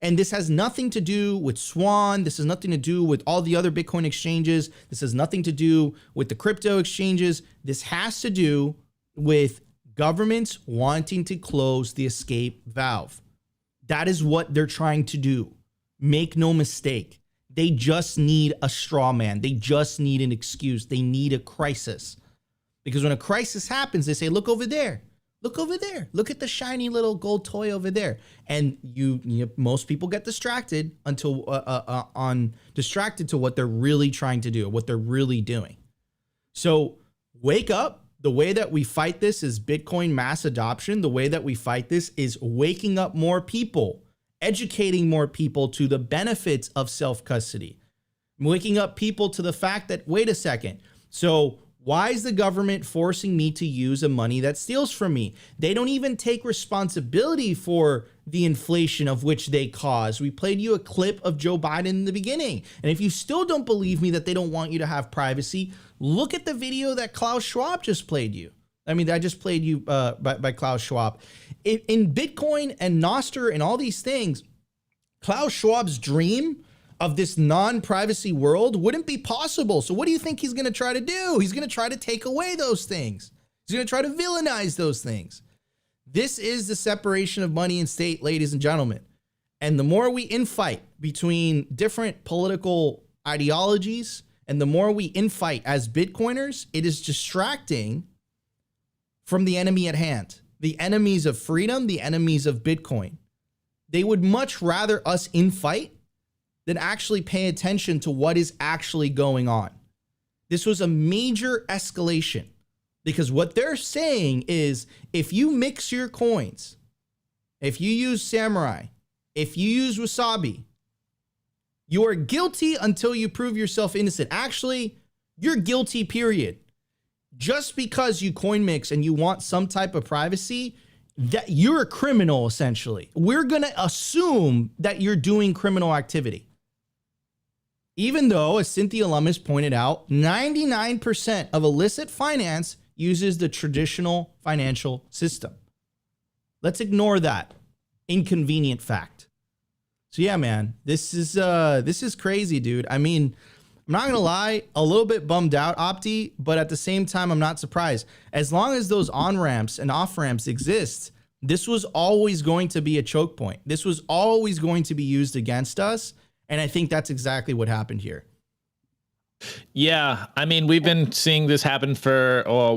And this has nothing to do with Swan. This has nothing to do with all the other Bitcoin exchanges. This has nothing to do with the crypto exchanges. This has to do with governments wanting to close the escape valve. That is what they're trying to do. Make no mistake. They just need a straw man. They just need an excuse. They need a crisis. Because when a crisis happens, they say, look over there. Look over there. Look at the shiny little gold toy over there. And most people get distracted distracted to what they're really trying to do, what they're really doing. So wake up. The way that we fight this is Bitcoin mass adoption. The way that we fight this is waking up more people, educating more people to the benefits of self-custody, waking up people to the fact that, wait a second, so why is the government forcing me to use a money that steals from me? They don't even take responsibility for the inflation of which they cause. We played you a clip of Joe Biden in the beginning. And if you still don't believe me that they don't want you to have privacy, look at the video that Klaus Schwab just played you. I just played you by Klaus Schwab. In Bitcoin and Nostr and all these things, Klaus Schwab's dream of this non-privacy world wouldn't be possible. So what do you think he's going to try to do? He's going to try to take away those things. He's going to try to villainize those things. This is the separation of money and state, ladies and gentlemen. And the more we infight between different political ideologies and the more we infight as Bitcoiners, it is distracting from the enemy at hand, the enemies of freedom, the enemies of Bitcoin. They would much rather us infight than actually pay attention to what is actually going on. This was a major escalation because what they're saying is if you mix your coins, if you use Samurai, if you use Wasabi, you are guilty until you prove yourself innocent. Actually, you're guilty, period. Just because you coin mix and you want some type of privacy, that you're a criminal, essentially. We're going to assume that you're doing criminal activity. Even though, as Cynthia Lummis pointed out, 99% of illicit finance uses the traditional financial system. Let's ignore that inconvenient fact. So yeah, man, this is crazy, dude. I mean, I'm not gonna lie, a little bit bummed out, Opti, but at the same time, I'm not surprised. As long as those on-ramps and off-ramps exist, this was always going to be a choke point. This was always going to be used against us. And I think that's exactly what happened here. Yeah, I mean, we've been seeing this happen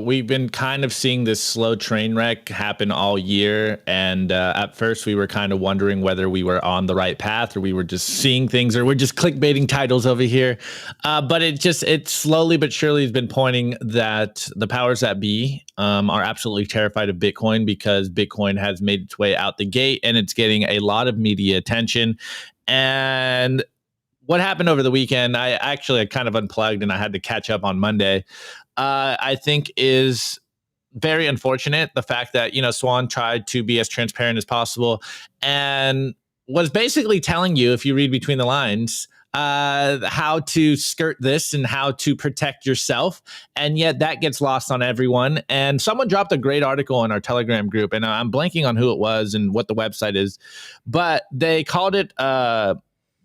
we've been kind of seeing this slow train wreck happen all year. And at first we were kind of wondering whether we were on the right path or we were just seeing things or we're just clickbaiting titles over here. But it slowly but surely has been pointing that the powers that be are absolutely terrified of Bitcoin because Bitcoin has made its way out the gate and it's getting a lot of media attention. And what happened over the weekend, I kind of unplugged and I had to catch up on Monday, I think is very unfortunate. The fact that, Swan tried to be as transparent as possible and was basically telling you, if you read between the lines, how to skirt this and how to protect yourself. And yet that gets lost on everyone. And someone dropped a great article in our Telegram group, and I'm blanking on who it was and what the website is, but they called it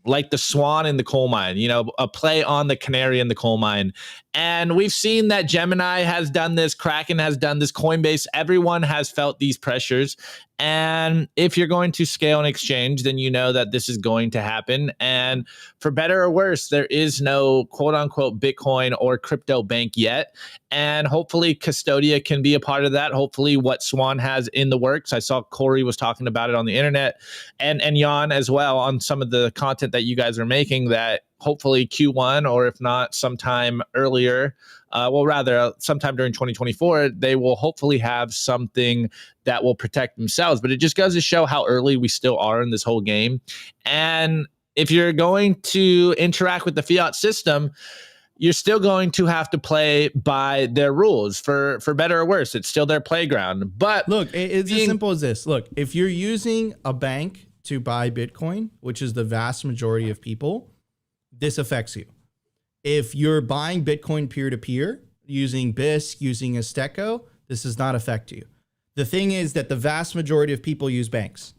like the swan in the coal mine, a play on the canary in the coal mine. And we've seen that Gemini has done this, Kraken has done this, Coinbase, everyone has felt these pressures. And if you're going to scale an exchange, then you know that this is going to happen. And for better or worse, there is no quote unquote Bitcoin or crypto bank yet. And hopefully Custodia can be a part of that. Hopefully what Swan has in the works. I saw Corey was talking about it on the internet and Jan as well on some of the content that you guys are making, that hopefully Q1, or if not sometime earlier, sometime during 2024, they will hopefully have something that will protect themselves. But it just goes to show how early we still are in this whole game. And if you're going to interact with the fiat system, you're still going to have to play by their rules for better or worse. It's still their playground. But look, it's as simple as this. Look, if you're using a bank to buy Bitcoin, which is the vast majority of people, this affects you. If you're buying Bitcoin peer-to-peer using BISC, using Azteco, this does not affect you. The thing is that the vast majority of people use banks,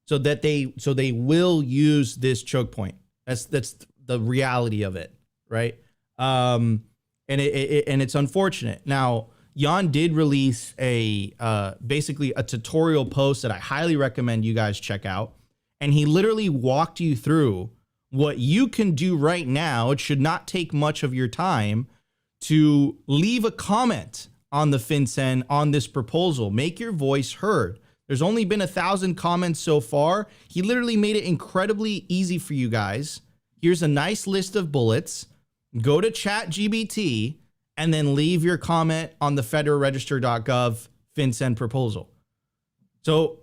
so they will use this choke point. That's the reality of it, right? And it's unfortunate. Now, Jan did release basically a tutorial post that I highly recommend you guys check out, and he literally walked you through what you can do right now. It should not take much of your time to leave a comment on the FinCen on this proposal. Make your voice heard. There's only been 1,000 comments so far. He literally made it incredibly easy for you guys. Here's a nice list of bullets. Go to ChatGPT and then leave your comment on the federalregister.gov FinCen proposal. So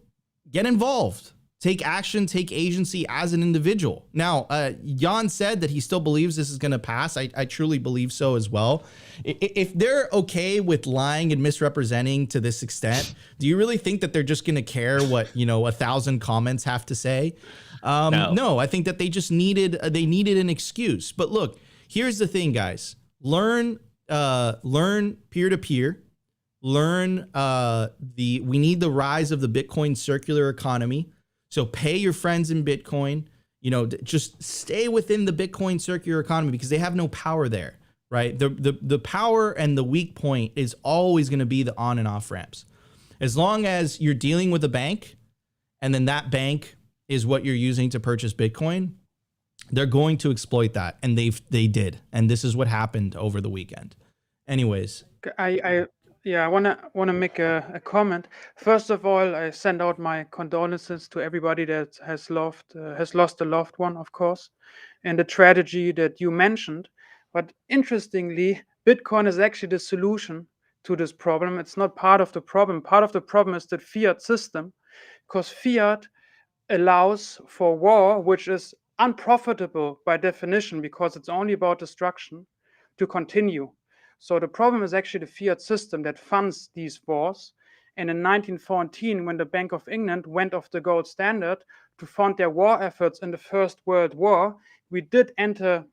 get involved. Take action, take agency as an individual. Now, Jan said that he still believes this is going to pass. I truly believe so as well. If they're okay with lying and misrepresenting to this extent, do you really think that they're just going to care what 1,000 comments have to say? No, I think that they just needed an excuse. But look, here's the thing, guys. Learn peer-to-peer. Learn we need the rise of the Bitcoin circular economy. So pay your friends in Bitcoin, just stay within the Bitcoin circular economy because they have no power there, right? The power and the weak point is always going to be the on and off ramps. As long as you're dealing with a bank and then that bank is what you're using to purchase Bitcoin, they're going to exploit that. And they did. And this is what happened over the weekend. Anyways. I wanna make a comment. First of all, I send out my condolences to everybody that has lost a loved one, of course, and the tragedy that you mentioned. But interestingly, Bitcoin is actually the solution to this problem. It's not part of the problem. Part of the problem is the fiat system, because fiat allows for war, which is unprofitable by definition, because it's only about destruction, to continue. So the problem is actually the fiat system that funds these wars. And in 1914, when the Bank of England went off the gold standard to fund their war efforts in the First World War, we did enter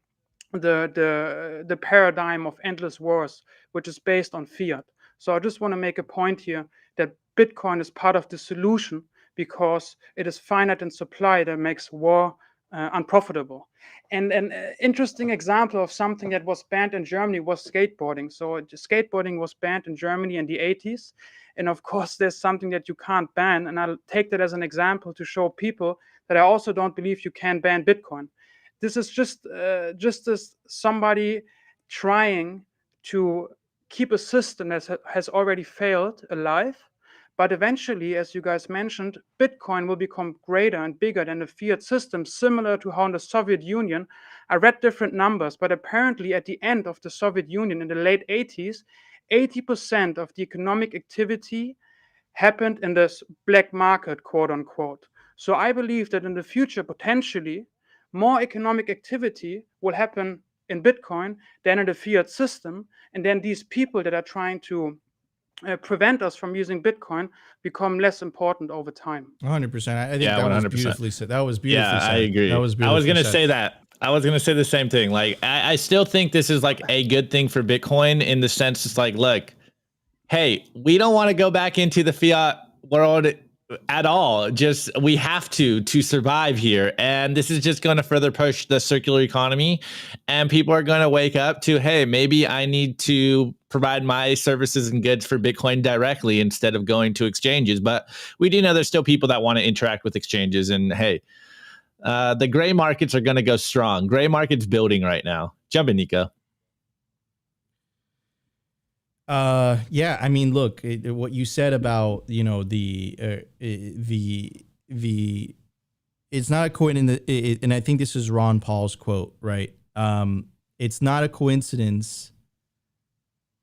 the paradigm of endless wars, which is based on fiat. So I just want to make a point here that Bitcoin is part of the solution because it is finite in supply that makes war unprofitable. And an interesting example of something that was banned in Germany was skateboarding. So skateboarding was banned in Germany in the 80s. And of course, there's something that you can't ban. And I'll take that as an example to show people that I also don't believe you can ban Bitcoin. This is just as somebody trying to keep a system that has already failed alive. But eventually, as you guys mentioned, Bitcoin will become greater and bigger than the fiat system, similar to how in the Soviet Union, I read different numbers, but apparently at the end of the Soviet Union in the late 80s, 80% of the economic activity happened in this black market, quote unquote. So I believe that in the future, potentially, more economic activity will happen in Bitcoin than in the fiat system. And then these people that are trying to prevent us from using Bitcoin become less important over time. 100%. I think that 100%. Was beautifully said. That was beautifully said. I agree. That was I was going to said. say that. I was going to say the same thing. Like, I still think this is like a good thing for Bitcoin in the sense it's like, look, hey, we don't want to go back into the fiat world at all. Just we have to survive here. And this is just going to further push the circular economy. And people are going to wake up to, hey, maybe I need to provide my services and goods for Bitcoin directly instead of going to exchanges. But we do know there's still people that want to interact with exchanges. And hey, the gray markets are going to go strong. Gray market's building right now. Jump in, Nico. Yeah, I mean, look, what you said about, the it's not a coincidence, and I think this is Ron Paul's quote, right? It's not a coincidence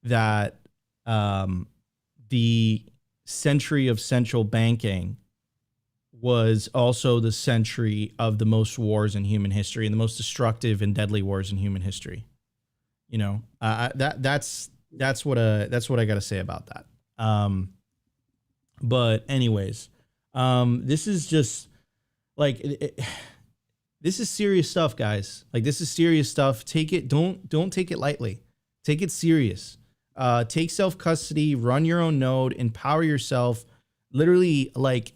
that the century of central banking was also the century of the most wars in human history and the most destructive and deadly wars in human history. That's what I got to say about that. But anyways, this is just Like this is serious stuff, guys. Like this is serious stuff. Take it. Don't take it lightly. Take it serious. Take self-custody, run your own node, empower yourself. Literally, like,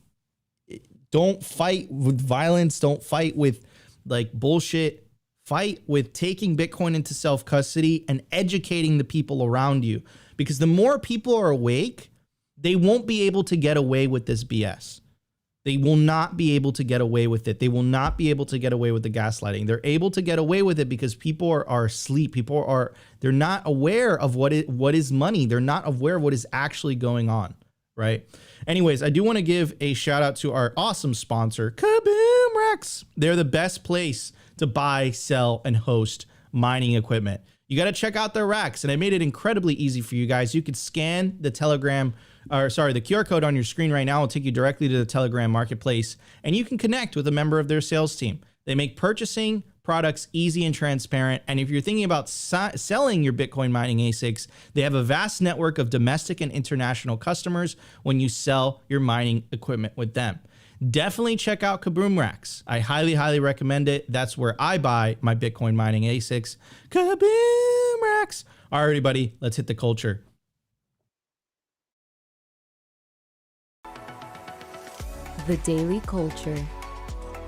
don't fight with violence. Don't fight with like bullshit. Fight with taking Bitcoin into self-custody and educating the people around you. Because the more people are awake, they won't be able to get away with this BS. They will not be able to get away with it. They will not be able to get away with the gaslighting. They're able to get away with it because people are asleep. They're not aware of what is money. They're not aware of what is actually going on, right? Anyways, I do want to give a shout out to our awesome sponsor, Kaboom Rex. They're the best place to buy, sell, and host mining equipment. You got to check out their racks, and I made it incredibly easy for you guys. You could scan the the QR code on your screen right now will take you directly to the Telegram marketplace, and you can connect with a member of their sales team. They make purchasing products easy and transparent. And if you're thinking about selling your Bitcoin mining ASICs, they have a vast network of domestic and international customers when you sell your mining equipment with them. Definitely check out Kaboom Racks. I highly, highly recommend it. That's where I buy my Bitcoin mining ASICs. Kaboom Racks. All right, everybody, let's hit the culture. The Daily Culture.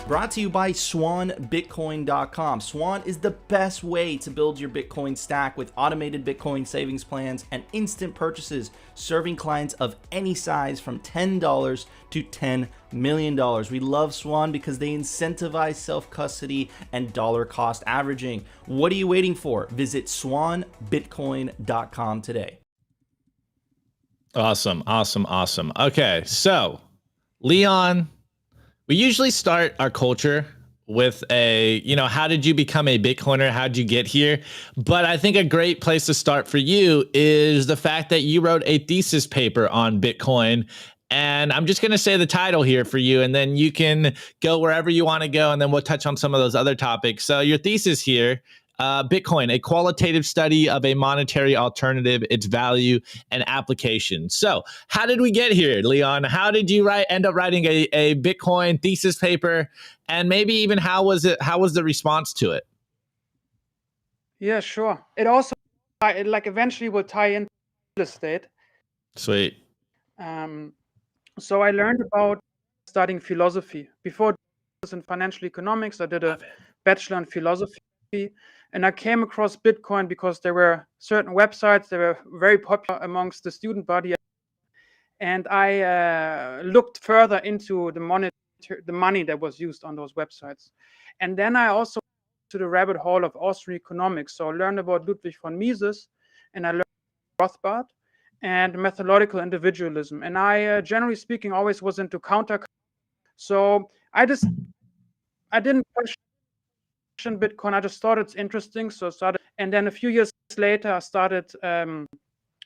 Brought to you by SwanBitcoin.com. Swan is the best way to build your Bitcoin stack with automated Bitcoin savings plans and instant purchases, serving clients of any size from $10 to $10 million. We love Swan because they incentivize self-custody and dollar cost averaging. What are you waiting for? Visit SwanBitcoin.com today. Awesome. Okay, so Leon, we usually start our culture with how did you become a Bitcoiner? How'd you get here? But I think a great place to start for you is the fact that you wrote a thesis paper on Bitcoin. And I'm just going to say the title here for you, and then you can go wherever you want to go, and then we'll touch on some of those other topics. So your thesis here, Bitcoin, a qualitative study of a monetary alternative, its value and application. So how did we get here, Leon? How did you end up writing a Bitcoin thesis paper? And maybe even how was the response to it? Yeah, sure. It also eventually will tie into real estate. Sweet. So I learned about studying philosophy. Before this in financial economics, I did a bachelor in philosophy. And I came across Bitcoin because there were certain websites that were very popular amongst the student body. And I looked further into the money that was used on those websites. And then I also went to the rabbit hole of Austrian economics. So I learned about Ludwig von Mises, and I learned Rothbard and methodological individualism. And I, generally speaking, always was into counter. So I didn't question Bitcoin. I just thought it's interesting, so I started. And then a few years later, I started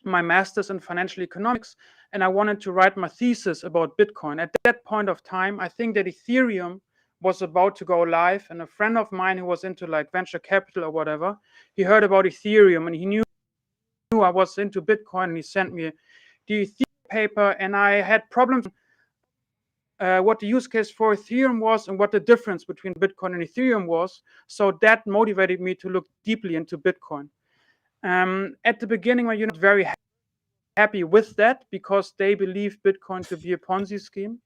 my master's in financial economics, and I wanted to write my thesis about Bitcoin. At that point of time, I think that Ethereum was about to go live, and a friend of mine who was into like venture capital or whatever, he heard about Ethereum, and he knew I was into Bitcoin, and he sent me the Ethereum paper, and I had problems what the use case for Ethereum was and what the difference between Bitcoin and Ethereum was. So that motivated me to look deeply into Bitcoin. At the beginning, you're not very happy with that because they believe Bitcoin to be a Ponzi scheme.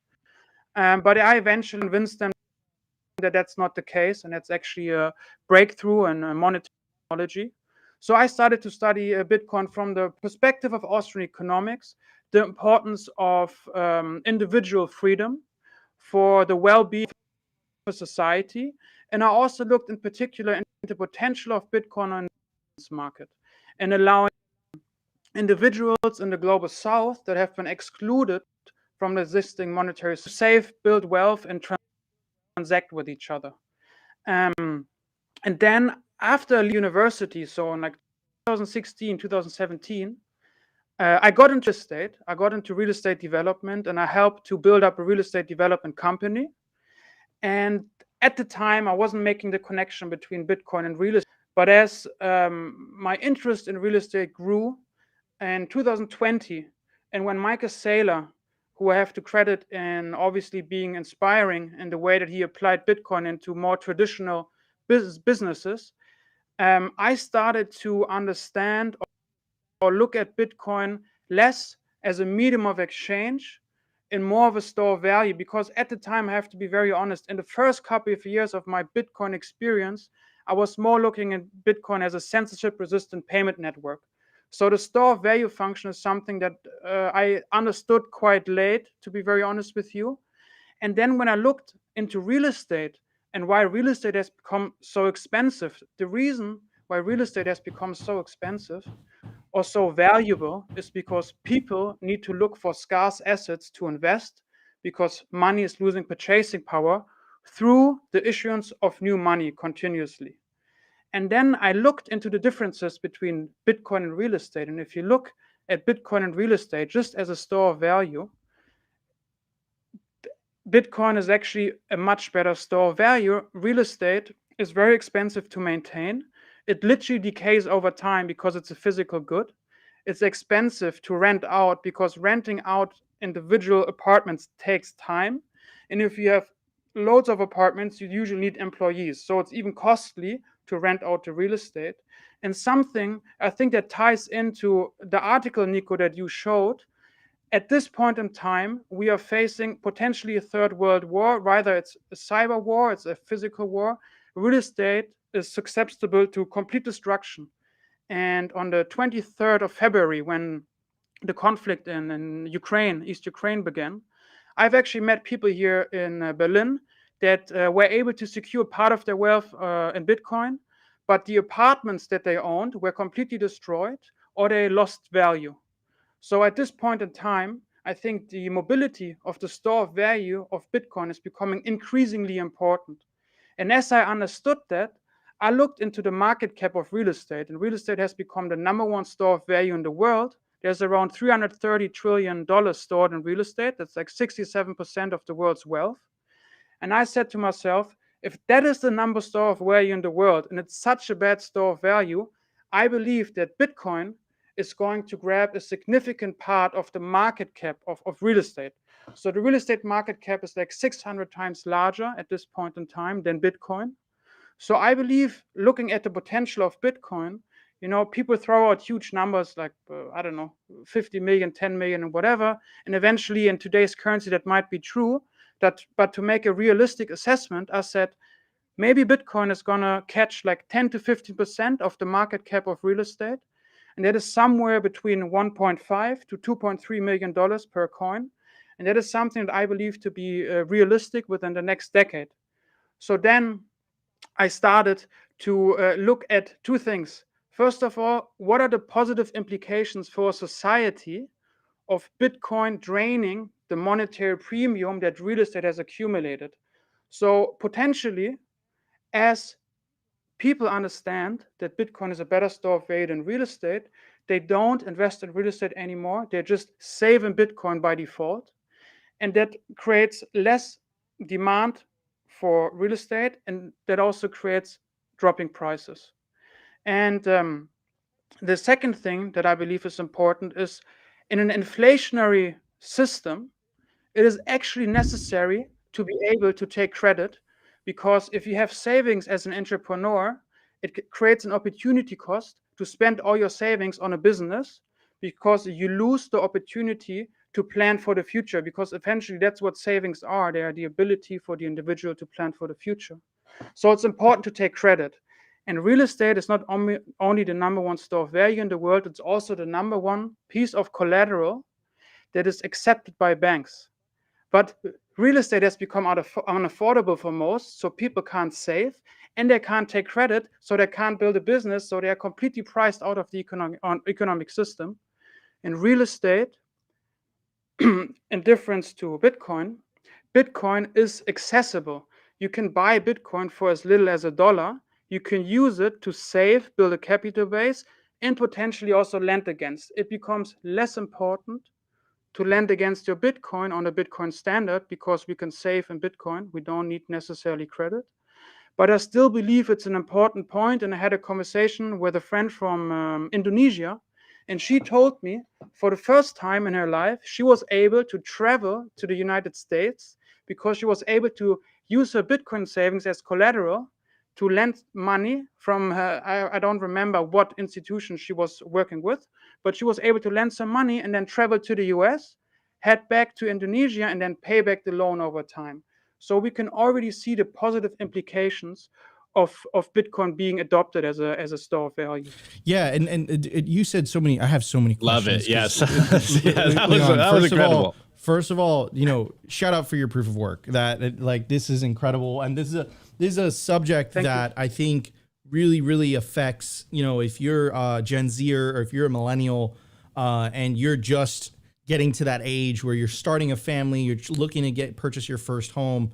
But I eventually convinced them that that's not the case, and it's actually a breakthrough in monetary technology. So I started to study Bitcoin from the perspective of Austrian economics, the importance of individual freedom for the well-being of society. And I also looked in particular into the potential of Bitcoin on the market and allowing individuals in the global south that have been excluded from the existing monetary to save, build wealth, and transact with each other. And then after university, so in like 2016, 2017, I got into real estate development, and I helped to build up a real estate development company. And at the time, I wasn't making the connection between Bitcoin and real estate. But as my interest in real estate grew in 2020, and when Michael Saylor, who I have to credit in obviously being inspiring in the way that he applied Bitcoin into more traditional businesses, I started to understand or look at Bitcoin less as a medium of exchange and more of a store of value. Because at the time, I have to be very honest, in the first couple of years of my Bitcoin experience, I was more looking at Bitcoin as a censorship-resistant payment network. So the store of value function is something that I understood quite late, to be very honest with you. And then when I looked into real estate and why real estate has become so expensive, the reason why real estate has become so expensive or so valuable is because people need to look for scarce assets to invest, because money is losing purchasing power through the issuance of new money continuously. And then I looked into the differences between Bitcoin and real estate. And if you look at Bitcoin and real estate just as a store of value, Bitcoin is actually a much better store of value. Real estate is very expensive to maintain. It literally decays over time because it's a physical good. It's expensive to rent out because renting out individual apartments takes time. And if you have loads of apartments, you usually need employees. So it's even costly to rent out the real estate. And something I think that ties into the article, Nico, that you showed. At this point in time, we are facing potentially a third world war. Rather, it's a cyber war, it's a physical war. Real estate is susceptible to complete destruction. And on the 23rd of February, when the conflict in Ukraine, East Ukraine began, I've actually met people here in Berlin that were able to secure part of their wealth in Bitcoin, but the apartments that they owned were completely destroyed or they lost value. So at this point in time, I think the mobility of the store of value of Bitcoin is becoming increasingly important. And as I understood that, I looked into the market cap of real estate, and real estate has become the #1 store of value in the world. There's around $330 trillion stored in real estate. That's like 67% of the world's wealth. And I said to myself, if that is the #1 store of value in the world, and it's such a bad store of value, I believe that Bitcoin is going to grab a significant part of the market cap of real estate. So the real estate market cap is like 600 times larger at this point in time than Bitcoin. So I believe, looking at the potential of Bitcoin, you know, people throw out huge numbers like, I don't know, 50 million, 10 million, and whatever. And eventually in today's currency, that might be true. But to make a realistic assessment, I said, maybe Bitcoin is going to catch like 10 to 15% of the market cap of real estate. And that is somewhere between $1.5 to $2.3 million per coin. And that is something that I believe to be realistic within the next decade. So then I started to look at two things. First of all, what are the positive implications for society of Bitcoin draining the monetary premium that real estate has accumulated? So potentially, as people understand that Bitcoin is a better store of value than real estate, they don't invest in real estate anymore. They just save in Bitcoin by default. And that creates less demand for real estate, and that also creates dropping prices. And the second thing that I believe is important is, in an inflationary system, it is actually necessary to be able to take credit, because if you have savings as an entrepreneur, it creates an opportunity cost to spend all your savings on a business, because you lose the opportunity to plan for the future, because eventually that's what savings are. They are the ability for the individual to plan for the future. So it's important to take credit. And real estate is not only the #1 store of value in the world, it's also the #1 piece of collateral that is accepted by banks. But real estate has become unaffordable for most, so people can't save and they can't take credit, so they can't build a business, so they are completely priced out of the economic system. In real estate, in difference to Bitcoin, Bitcoin is accessible. You can buy Bitcoin for as little as $1. You can use it to save, build a capital base, and potentially also lend against. It becomes less important to lend against your Bitcoin on a Bitcoin standard, because we can save in Bitcoin. We don't need necessarily credit. But I still believe it's an important point. And I had a conversation with a friend from Indonesia, And she told me for the first time in her life, she was able to travel to the United States because she was able to use her Bitcoin savings as collateral to lend money from her. I don't remember what institution she was working with, but she was able to lend some money and then travel to the US, head back to Indonesia, and then pay back the loan over time. So we can already see the positive implications of Bitcoin being adopted as a store of value. Yeah, and you said so many. I have so many Love questions. it. Yes. 'cause, Yeah, that was first of all- incredible. First of all, shout out for your proof of work. This is incredible, and this is a subject that I think really affects. If you're Gen Zer or if you're a millennial, and you're just getting to that age where you're starting a family, you're looking to purchase your first home.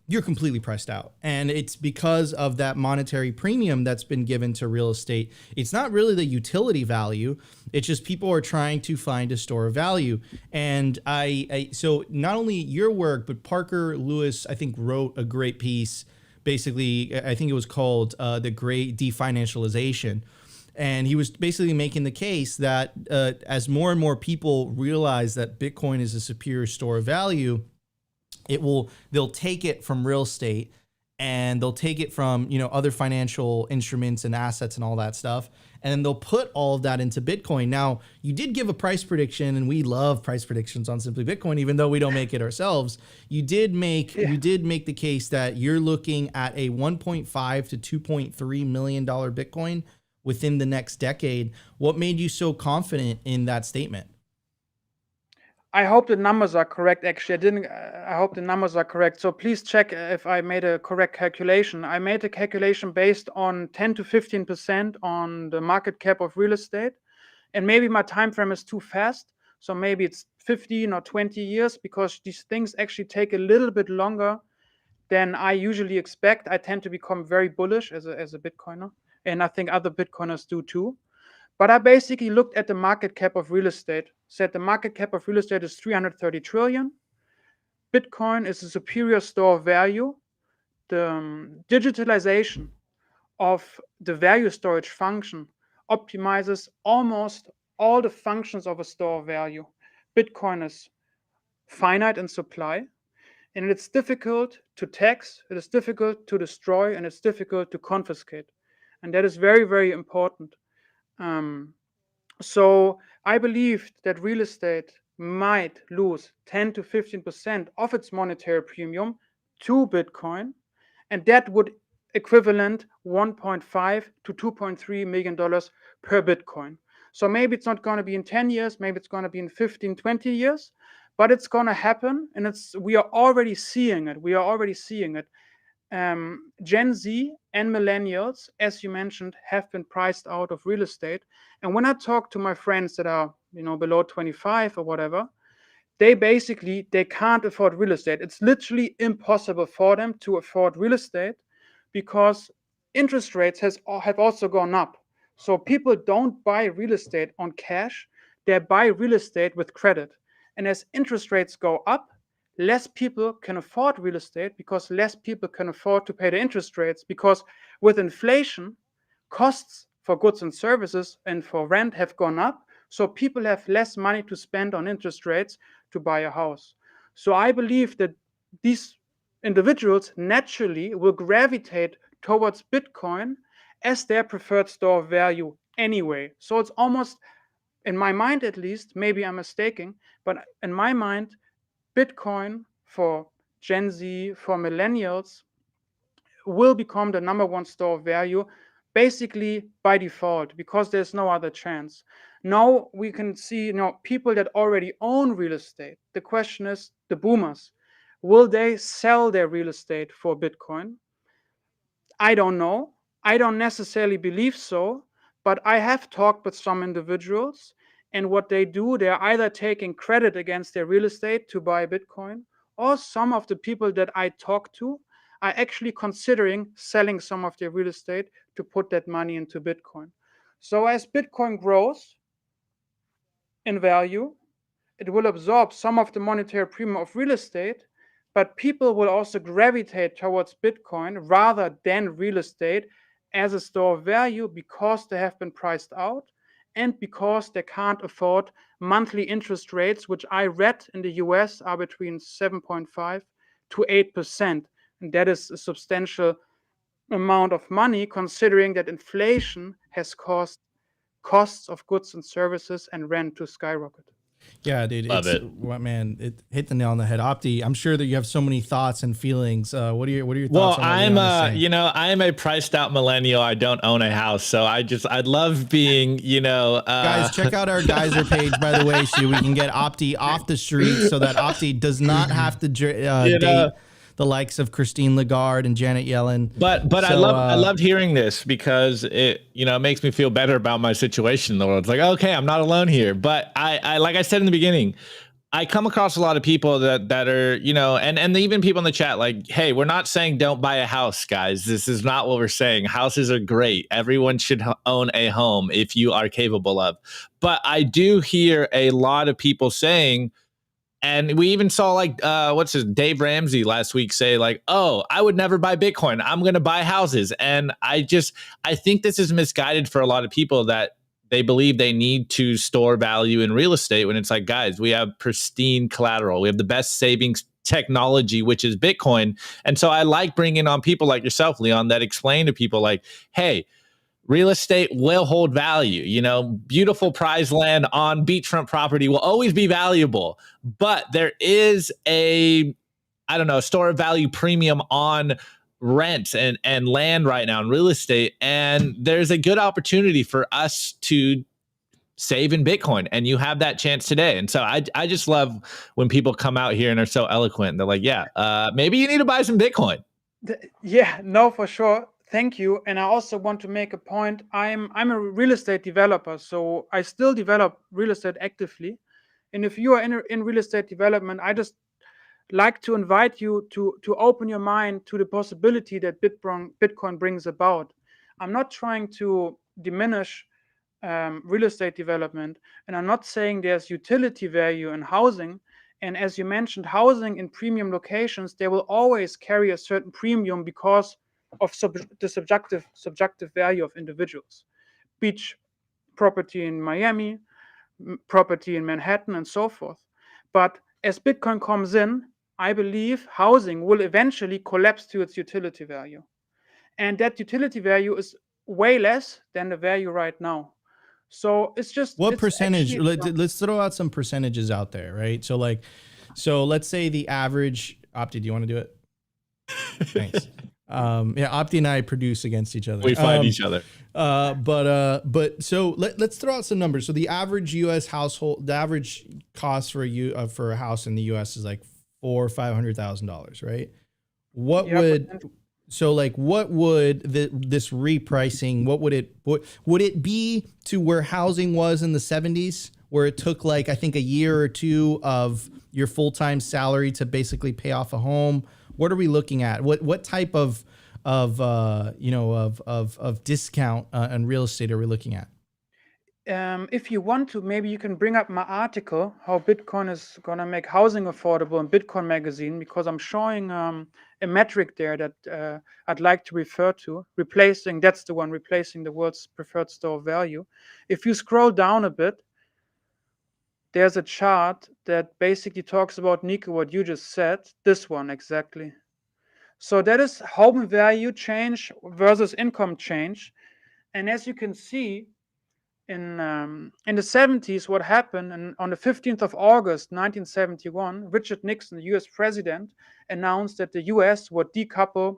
You're completely priced out. And it's because of that monetary premium that's been given to real estate. It's not really the utility value. It's just people are trying to find a store of value. And so not only your work, but Parker Lewis, I think, wrote a great piece. Basically, I think it was called The Great Definancialization. And he was basically making the case that as more and more people realize that Bitcoin is a superior store of value, they'll take it from real estate and they'll take it from, other financial instruments and assets and all that stuff. And then they'll put all of that into Bitcoin. Now, you did give a price prediction, and we love price predictions on Simply Bitcoin, even though we don't make it ourselves. You did make the case that you're looking at a $1.5 to $2.3 million Bitcoin within the next decade. What made you so confident in that statement? I hope the numbers are correct. Actually, I hope the numbers are correct. So please check if I made a correct calculation. I made a calculation based on 10 to 15% on the market cap of real estate. And maybe my time frame is too fast. So maybe it's 15 or 20 years, because these things actually take a little bit longer than I usually expect. I tend to become very bullish as a Bitcoiner. And I think other Bitcoiners do too. But I basically looked at the market cap of real estate, said the market cap of real estate is 330 trillion. Bitcoin is a superior store of value. The digitalization of the value storage function optimizes almost all the functions of a store of value. Bitcoin is finite in supply, and it's difficult to tax, it is difficult to destroy, and it's difficult to confiscate. And that is very, very important. So I believed that real estate might lose 10 to 15% of its monetary premium to Bitcoin, and that would equivalent $1.5 to $2.3 million per Bitcoin. So maybe it's not going to be in 10 years, maybe it's going to be in 15, 20 years, but it's going to happen, and we are already seeing it. Gen Z and millennials, as you mentioned, have been priced out of real estate. And when I talk to my friends that are, below 25 or whatever, they can't afford real estate. It's literally impossible for them to afford real estate because interest rates have also gone up. So people don't buy real estate on cash, they buy real estate with credit. And as interest rates go up, less people can afford real estate because less people can afford to pay the interest rates, because with inflation, costs for goods and services and for rent have gone up. So people have less money to spend on interest rates to buy a house. So I believe that these individuals naturally will gravitate towards Bitcoin as their preferred store of value anyway. So it's almost, in my mind at least, maybe I'm mistaken, but in my mind, Bitcoin for Gen Z, for millennials, will become the number one store of value basically by default, because there's no other chance. Now we can see people that already own real estate. The question is, the boomers, will they sell their real estate for Bitcoin? I don't know. I don't necessarily believe so, but I have talked with some individuals, and what they do, they're either taking credit against their real estate to buy Bitcoin, or some of the people that I talk to are actually considering selling some of their real estate to put that money into Bitcoin. So as Bitcoin grows in value, it will absorb some of the monetary premium of real estate, but people will also gravitate towards Bitcoin rather than real estate as a store of value because they have been priced out. and because they can't afford monthly interest rates, which I read in the US are between 7.5 to 8%. And that is a substantial amount of money, considering that inflation has caused costs of goods and services and rent to skyrocket. Yeah, dude. Love it. What, man, it hit the nail on the head. Opti, I'm sure that you have so many thoughts and feelings. What are your Well, thoughts on what I'm Leon is saying? you know, I'm a priced out millennial. I don't own a house, so I'd love being, you know, Guys, check out our geyser page, by the way, so we can get Opti off the street so that Opti does not have to date the likes of Christine Lagarde and Janet Yellen. But So, I loved hearing this because it, you know, makes me feel better about my situation in the world. It's like, okay, I'm not alone here. But I like I said in the beginning, I come across a lot of people that are, you know, and even people in the chat like, hey, we're not saying don't buy a house, guys. This is not what we're saying. Houses are great. Everyone should own a home if you are capable of. But I do hear a lot of people saying, and we even saw like Dave Ramsey last week say like, oh, I would never buy Bitcoin. I'm going to buy houses. And I think this is misguided for a lot of people that they believe they need to store value in real estate when it's like, guys, we have pristine collateral. We have the best savings technology, which is Bitcoin. And so I like bringing on people like yourself, Leon, that explain to people like, hey, real estate will hold value. You know, beautiful prize land on beachfront property will always be valuable, but there is a, I don't know, store of value premium on rent and land right now in real estate. And there's a good opportunity for us to save in Bitcoin, and you have that chance today. And so I just love when people come out here and are so eloquent. They're like, yeah, maybe you need to buy some Bitcoin. Yeah, no, for sure. Thank you. And I also want to make a point. I'm a real estate developer, so I still develop real estate actively. And if you are in real estate development, I just like to invite you to open your mind to the possibility that Bitcoin brings about. I'm not trying to diminish real estate development, and I'm not saying there's utility value in housing. And as you mentioned, housing in premium locations, they will always carry a certain premium because of the subjective value of individuals. Beach property in Miami, property in Manhattan, and so forth. But as Bitcoin comes in, I believe housing will eventually collapse to its utility value. And that utility value is way less than the value right now. So it's just what percentage? Let's throw out some percentages out there, right? So let's say the average. Opti, do you want to do it? Thanks. Yeah, Opti and I produce against each other. We find each other. But so let's throw out some numbers. So the average U.S. household, the average cost for a house in the U.S. is like $400,000 or $500,000, right? What would this repricing? Would it be to where housing was in the 70s, where it took like I think a year or two of your full-time salary to basically pay off a home? What are we looking at? What type of discount on real estate are we looking at? If you want to, maybe you can bring up my article, how Bitcoin is going to make housing affordable in Bitcoin Magazine, because I'm showing a metric there that I'd like to refer to, that's the one, replacing the world's preferred store of value. If you scroll down a bit, there's a chart that basically talks about, Nico, what you just said, this one exactly. So that is home value change versus income change. And as you can see, in the 70s, what happened, and on the 15th of August 1971, Richard Nixon, the US president, announced that the US would decouple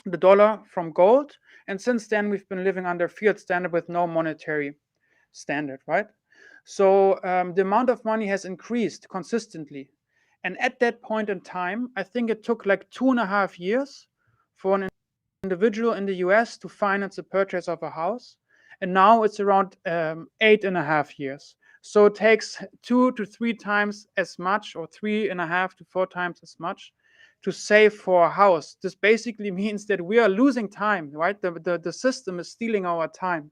the dollar from gold. And since then, we've been living under fiat standard with no monetary standard, right? So the amount of money has increased consistently. And at that point in time, I think it took like 2.5 years for an individual in the US to finance the purchase of a house. And now it's around 8.5 years. So it takes 2 to 3 times as much, or 3.5 to 4 times as much to save for a house. This basically means that we are losing time, right? The system is stealing our time.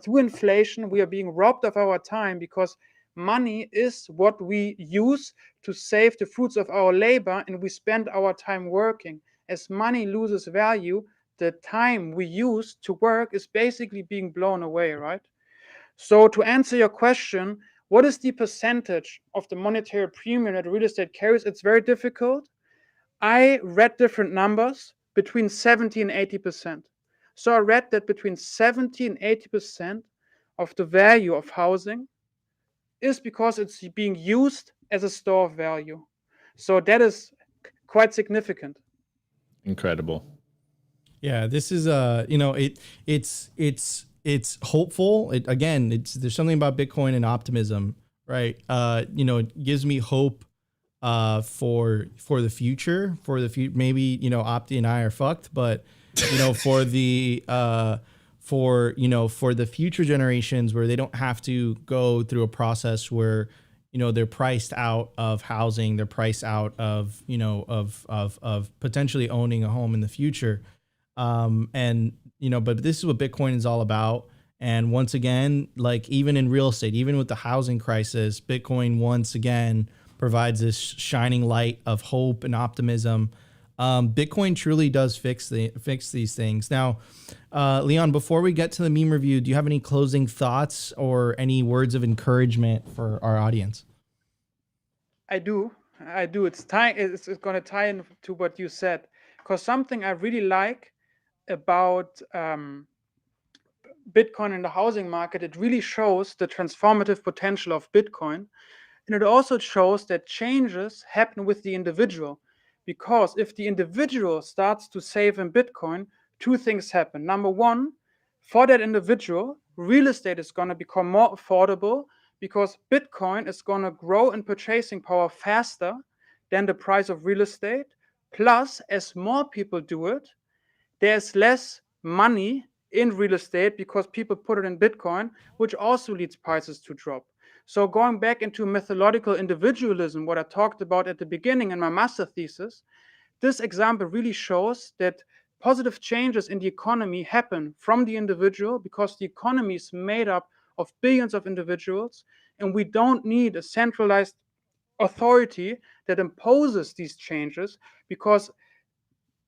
Through inflation, we are being robbed of our time, because money is what we use to save the fruits of our labor, and we spend our time working. As money loses value, the time we use to work is basically being blown away, right? So to answer your question, what is the percentage of the monetary premium that real estate carries? It's very difficult. I read different numbers between 70 and 80%. So I read that between 70 and 80% of the value of housing is because it's being used as a store of value. So that is quite significant. Incredible. Yeah, this is it's hopeful. There's something about Bitcoin and optimism, right? It gives me hope for the future, maybe, Opti and I are fucked, but for the future generations where they don't have to go through a process where they're priced out of housing, they're priced out of of potentially owning a home in the future. But this is what Bitcoin is all about. And once again, like even in real estate, even with the housing crisis, Bitcoin once again provides this shining light of hope and optimism. Bitcoin truly does fix these things. Now, Leon, before we get to the meme review, do you have any closing thoughts or any words of encouragement for our audience? I do. It's going to tie into what you said, because something I really like about Bitcoin in the housing market, it really shows the transformative potential of Bitcoin. And it also shows that changes happen with the individual. Because if the individual starts to save in Bitcoin, two things happen. Number one, for that individual, real estate is going to become more affordable because Bitcoin is going to grow in purchasing power faster than the price of real estate. Plus, as more people do it, there's less money in real estate because people put it in Bitcoin, which also leads prices to drop. So going back into methodological individualism, what I talked about at the beginning in my master thesis, this example really shows that positive changes in the economy happen from the individual because the economy is made up of billions of individuals, and we don't need a centralized authority that imposes these changes, because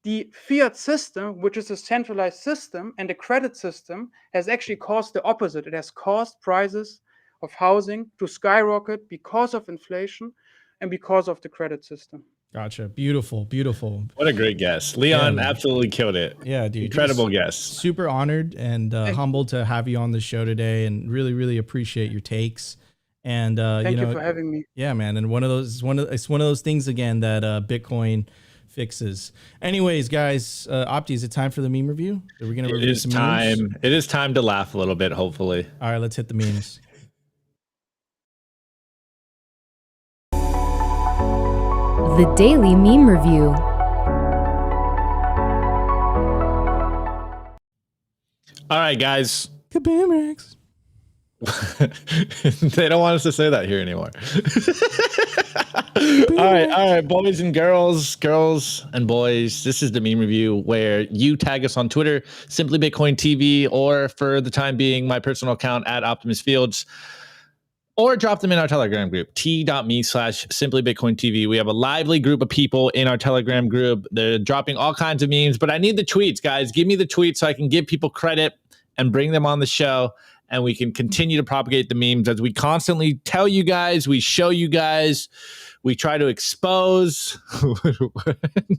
the fiat system, which is a centralized system, and the credit system has actually caused the opposite. It has caused prices of housing to skyrocket because of inflation and because of the credit system. Gotcha. Beautiful. What a great guest. Leon Yeah, absolutely killed it. Yeah, dude. Incredible guest. Super honored and humbled to have you on the show today, and really, really appreciate your takes. And thank you for having me. Yeah, man. And it's one of those things again that Bitcoin fixes. Anyways, guys, Opti, is it time for the meme review? Are we gonna review some memes? It is time to laugh a little bit, hopefully. All right, let's hit the memes. The Daily Meme Review. All right, guys. Kabam Rex. They don't want us to say that here anymore. All right, boys and girls and boys. This is the meme review where you tag us on Twitter, Simply Bitcoin TV, or for the time being, my personal account at Optimus Fields, or drop them in our Telegram group, t.me/simplybitcointv. We have a lively group of people in our Telegram group. They're dropping all kinds of memes, but I need the tweets, guys. Give me the tweets so I can give people credit and bring them on the show, and we can continue to propagate the memes as we constantly tell you guys, we show you guys, we try to expose.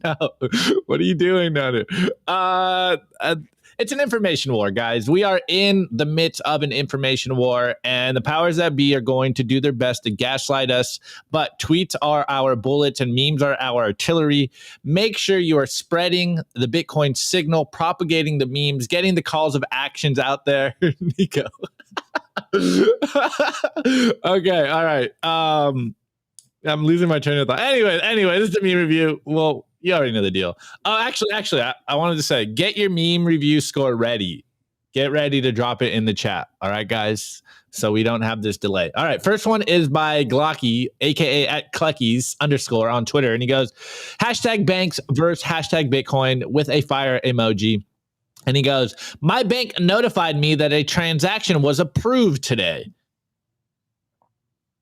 No, what are you doing down here? It's an information war, guys. We are in the midst of an information war, and the powers that be are going to do their best to gaslight us. But tweets are our bullets and memes are our artillery. Make sure you are spreading the Bitcoin signal, propagating the memes, getting the calls of actions out there. Nico. Okay, all right. I'm losing my train of thought. Anyway, this is the meme review. Well, you already know the deal. Oh, actually, I wanted to say, get your meme review score ready. Get ready to drop it in the chat. All right, guys? So we don't have this delay. All right, first one is by Glocky, a.k.a. at Cluckies _ on Twitter. And he goes, #banks versus #Bitcoin with a fire emoji. And he goes, my bank notified me that a transaction was approved today.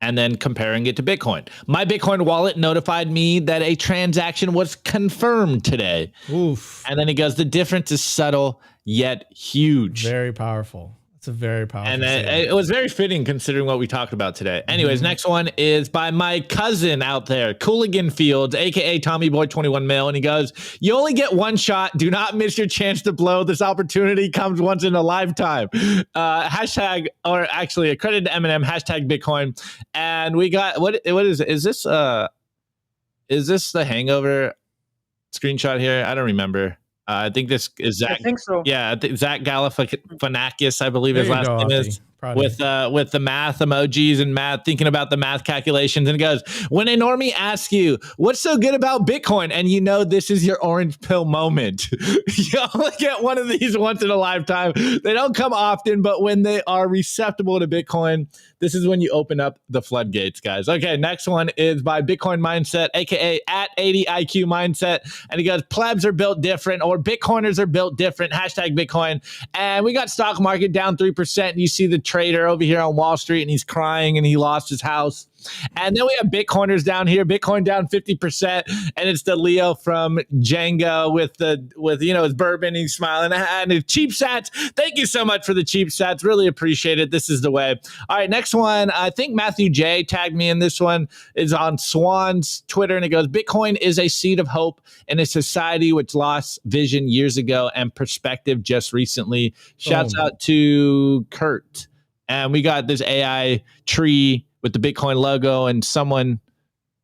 And then comparing it to Bitcoin. My Bitcoin wallet notified me that a transaction was confirmed today. Oof. And then he goes, the difference is subtle yet huge. Very powerful. It's a very powerful And statement. it was very fitting considering what we talked about today. Anyways, next one is by my cousin out there, Cooligan Fields, aka Tommy Boy 21 Mil, and he goes, "You only get one shot. Do not miss your chance to blow. This opportunity comes once in a lifetime." Hashtag, or actually, a credit to Eminem. Hashtag Bitcoin. And we got what is it? Is this the Hangover screenshot here? I don't remember. I think this is Zach. I think so. Yeah, I think Zach Galifianakis, I believe There his you last go, name Alfie. is. Proud of you. With the math emojis and math, thinking about the math calculations, and it goes, when a normie asks you what's so good about Bitcoin, and you know this is your orange pill moment. You only get one of these once in a lifetime. They don't come often, but when they are receptible to Bitcoin, this is when you open up the floodgates, guys. Okay, next one is by Bitcoin Mindset, aka at 80IQ Mindset, and he goes, plebs are built different, or Bitcoiners are built different. Hashtag Bitcoin. And we got stock market down 3%, and you see the trader over here on Wall Street, and he's crying and he lost his house. And then we have Bitcoiners down here, Bitcoin down 50%, and it's the Leo from Django with his bourbon, he's smiling, and his cheap sats. Thank you so much for the cheap sats, really appreciate it. This is the way. All right, next one, I think Matthew J tagged me in this one, is on Swan's Twitter, and it goes, Bitcoin is a seed of hope in a society which lost vision years ago and perspective just recently. Shouts out to Kurt. And we got this AI tree with the Bitcoin logo, and someone,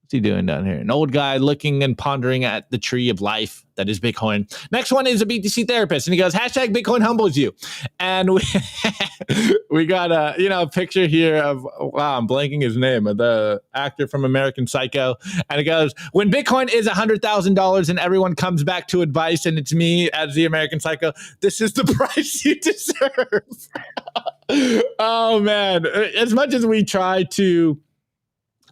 what's he doing down here? An old guy looking and pondering at the tree of life that is Bitcoin. Next one is a BTC therapist, and he goes, hashtag Bitcoin humbles you. And we got a picture here of, wow, I'm blanking his name, the actor from American Psycho. And it goes, when Bitcoin is $100,000 and everyone comes back to advice, and it's me as the American Psycho, this is the price you deserve. Oh man, as much as we try to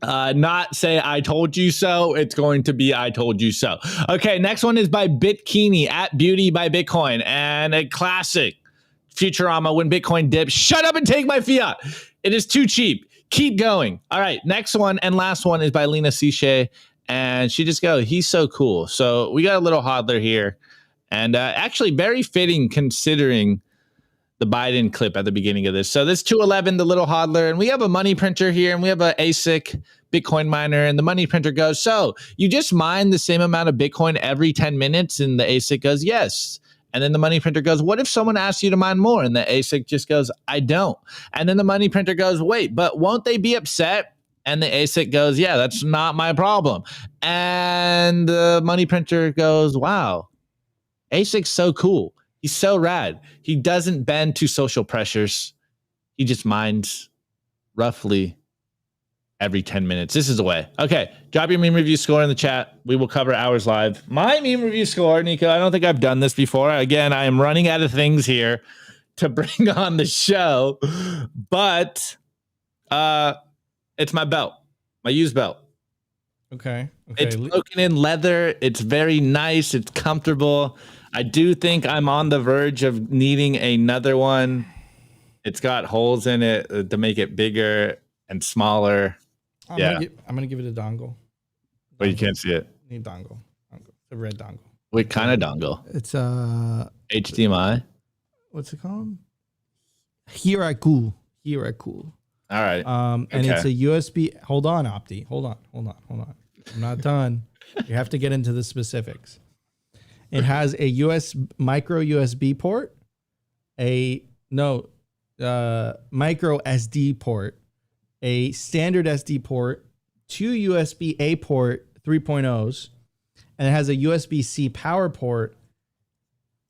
not say I told you so, it's going to be I told you so. Okay, next one is by Bitkini, at Beauty by Bitcoin, and a classic Futurama, when Bitcoin dips, shut up and take my fiat. It is too cheap. Keep going. All right, next one and last one is by Lena Siche, and she just goes, he's so cool. So we got a little hodler here, and actually very fitting considering the Biden clip at the beginning of this. So this 211, the little hodler, and we have a money printer here, and we have an ASIC Bitcoin miner, and the money printer goes, so you just mine the same amount of Bitcoin every 10 minutes? And the ASIC goes, yes. And then the money printer goes, what if someone asks you to mine more? And the ASIC just goes, I don't. And then the money printer goes, wait, but won't they be upset? And the ASIC goes, yeah, that's not my problem. And the money printer goes, wow, ASIC's so cool. He's so rad. He doesn't bend to social pressures. He just mines roughly every 10 minutes. This is the way. Okay, drop your meme review score in the chat. We will cover ours live. My meme review score, Nico, I don't think I've done this before. Again, I am running out of things here to bring on the show, but it's my belt, my used belt. Okay. It's broken in leather. It's very nice. It's comfortable. I do think I'm on the verge of needing another one. It's got holes in it to make it bigger and smaller. I'm gonna give it a dongle. But you can't see it. Need dongle. The red dongle. What kind of dongle? It's HDMI. what's it called? Here I cool. All right. And it's a USB. Hold on, Opti. Hold on. I'm not done. You have to get into the specifics. It has a micro USB port, micro SD port, a standard SD port, two USB A port 3.0s, and it has a USB-C power port,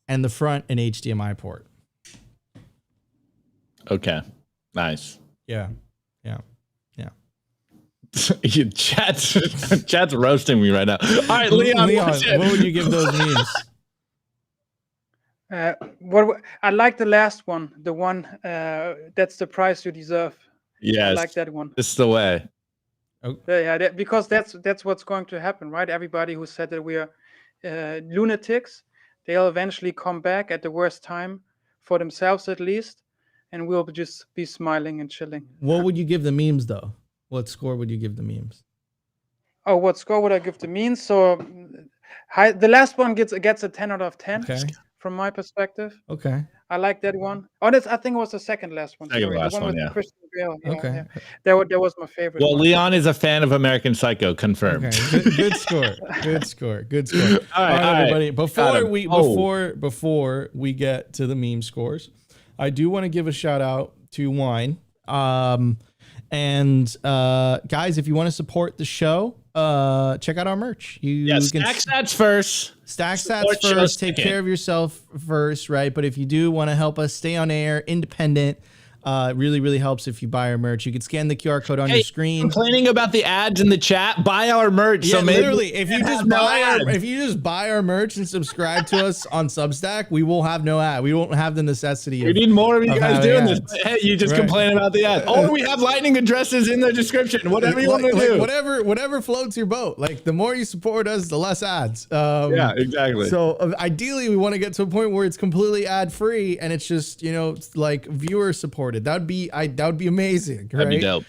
and the front an HDMI port. Okay. Nice. Yeah. Chat's roasting me right now. All right, Leon, what would you give those memes? I like the last one, the one that's the price you deserve. Yes, I like that one. This is the way. Yeah, because that's what's going to happen, right? Everybody who said that we are lunatics, they'll eventually come back at the worst time for themselves, at least, and we'll just be smiling and chilling. What would you give the memes, though? What score would you give the memes? Oh, what score would I give the memes? So, the last one gets a 10 out of 10 from my perspective. Okay. I like that one. Oh, that's, I think it was the second last one. Second Sorry, last the one one, with yeah. Christian Bale. Yeah, Okay. yeah. That was my favorite Well, one. Leon is a fan of American Psycho, confirmed. Okay, good score. Good score. Good score. All right, everybody. Got him. Before we get to the meme scores, I do want to give a shout out to Wine. And guys, if you want to support the show, check out our merch. Stack stats first. Stack Support stats first. shows Take second. care of yourself first, right? But if you do want to help us stay on air, independent, it really, really helps if you buy our merch. You can scan the QR code on your screen. Complaining about the ads in the chat, buy our merch. Yeah, so maybe literally, if you just buy our merch and subscribe to us on Substack, we will have no ad. We won't have the necessity. We need more of you guys doing ads. this. Hey, you just complain about the ads. Or we have lightning addresses in the description. Whatever you want to do. Whatever floats your boat. Like the more you support us, the less ads. Yeah, exactly. So ideally, we want to get to a point where it's completely ad free and it's just like viewer supported. That'd be amazing. Right? That'd be dope.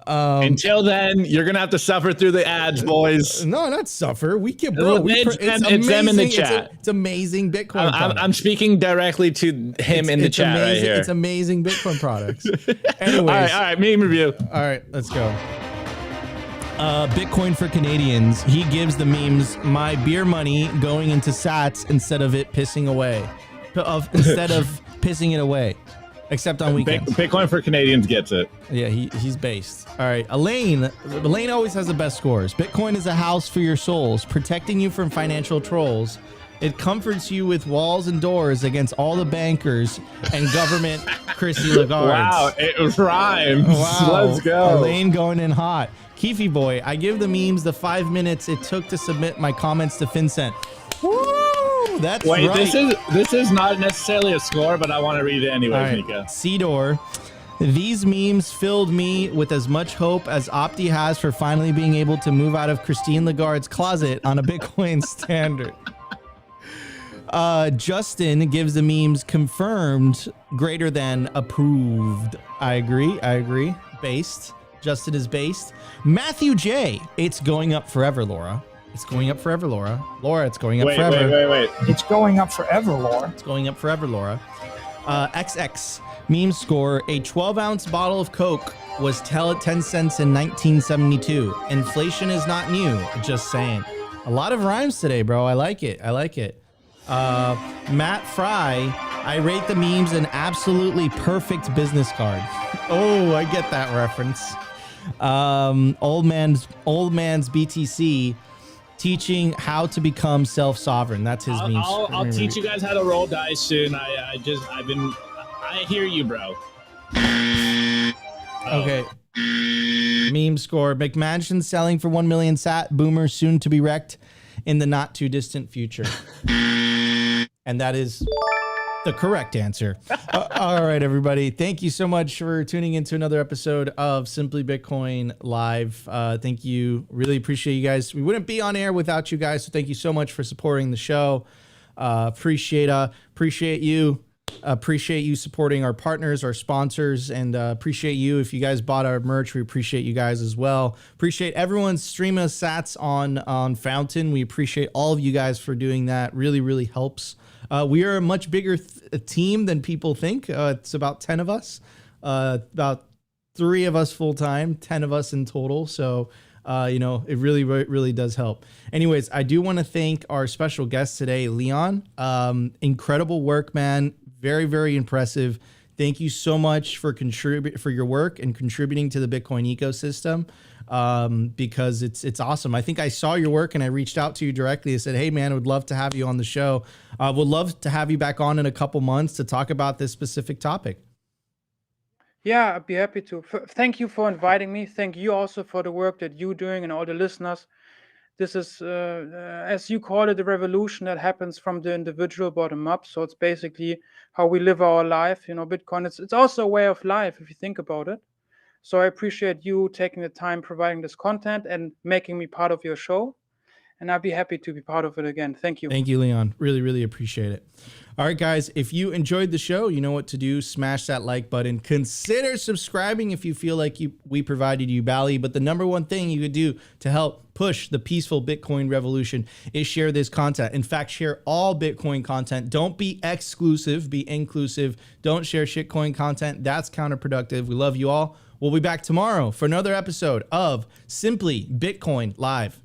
Until then, you're gonna have to suffer through the ads, boys. No, not suffer. We can, bro. It's them in the chat. It's amazing Bitcoin. I'm speaking directly to him in the chat right here. It's amazing Bitcoin products. Anyways, all right, meme review. All right, let's go. Bitcoin for Canadians. He gives the memes my beer money going into Sats instead of it pissing away. Instead of pissing it away. Except on weekends. Bitcoin for Canadians gets it. Yeah, he's based. All right, Elaine always has the best scores. Bitcoin is a house for your souls, protecting you from financial trolls. It comforts you with walls and doors against all the bankers and government Chrissy Lagarde. Wow, it rhymes. Wow. Let's go. Elaine going in hot. Keefy boy, I give the memes the 5 minutes it took to submit my comments to FinCen. Woo! That's Wait, right. this is not necessarily a score, but I want to read it anyways, All right. Mika. Cedor, these memes filled me with as much hope as Opti has for finally being able to move out of Christine Lagarde's closet on a Bitcoin standard. Justin gives the memes confirmed greater than approved. I agree. Based. Justin is based. Matthew J. It's going up forever, Laura. It's going up forever, Laura. Laura, it's going up forever. Wait. It's going up forever, Laura. It's going up forever, Laura. XX meme score. A 12-ounce bottle of Coke was 10 cents in 1972. Inflation is not new. Just saying. A lot of rhymes today, bro. I like it. Matt Fry. I rate the memes an absolutely perfect business card. Oh, I get that reference. Old man's BTC. Teaching how to become self-sovereign. That's his memes. I'll teach you guys how to roll dice soon. I hear you, bro. Okay. Meme score. McMansion selling for 1 million sat. Boomer soon to be wrecked in the not too distant future. And that is the correct answer. All right, everybody. Thank you so much for tuning into another episode of Simply Bitcoin Live. Thank you. Really appreciate you guys. We wouldn't be on air without you guys. So thank you so much for supporting the show. Appreciate you. Appreciate you supporting our partners, our sponsors, and appreciate you. If you guys bought our merch, we appreciate you guys as well. Appreciate everyone's stream of sats on Fountain. We appreciate all of you guys for doing that. Really, really helps. We are a much bigger team than people think. It's about 10 of us, about 3 of us full time, 10 of us in total. So, it really, really does help. Anyways, I do want to thank our special guest today, Leon. Incredible work, man. Very, very impressive. Thank you so much for your work and contributing to the Bitcoin ecosystem. Because it's awesome. I think I saw your work and I reached out to you directly. I said, hey man, I would love to have you on the show. Would love to have you back on in a couple months to talk about this specific topic. Yeah, I'd be happy to. Thank you for inviting me. Thank you also for the work that you're doing and all the listeners. This is, as you call it, the revolution that happens from the individual bottom up. So it's basically how we live our life. Bitcoin, it's also a way of life if you think about it. So I appreciate you taking the time providing this content and making me part of your show. and I'd be happy to be part of it again. Thank you. Thank you, Leon. Really, really appreciate it. All right, guys, if you enjoyed the show, you know what to do. Smash that like button. Consider subscribing if you feel like we provided you value. But the number one thing you could do to help push the peaceful Bitcoin revolution is share this content. In fact, share all Bitcoin content. Don't be exclusive, be inclusive. Don't share shitcoin content. That's counterproductive. We love you all. We'll be back tomorrow for another episode of Simply Bitcoin Live.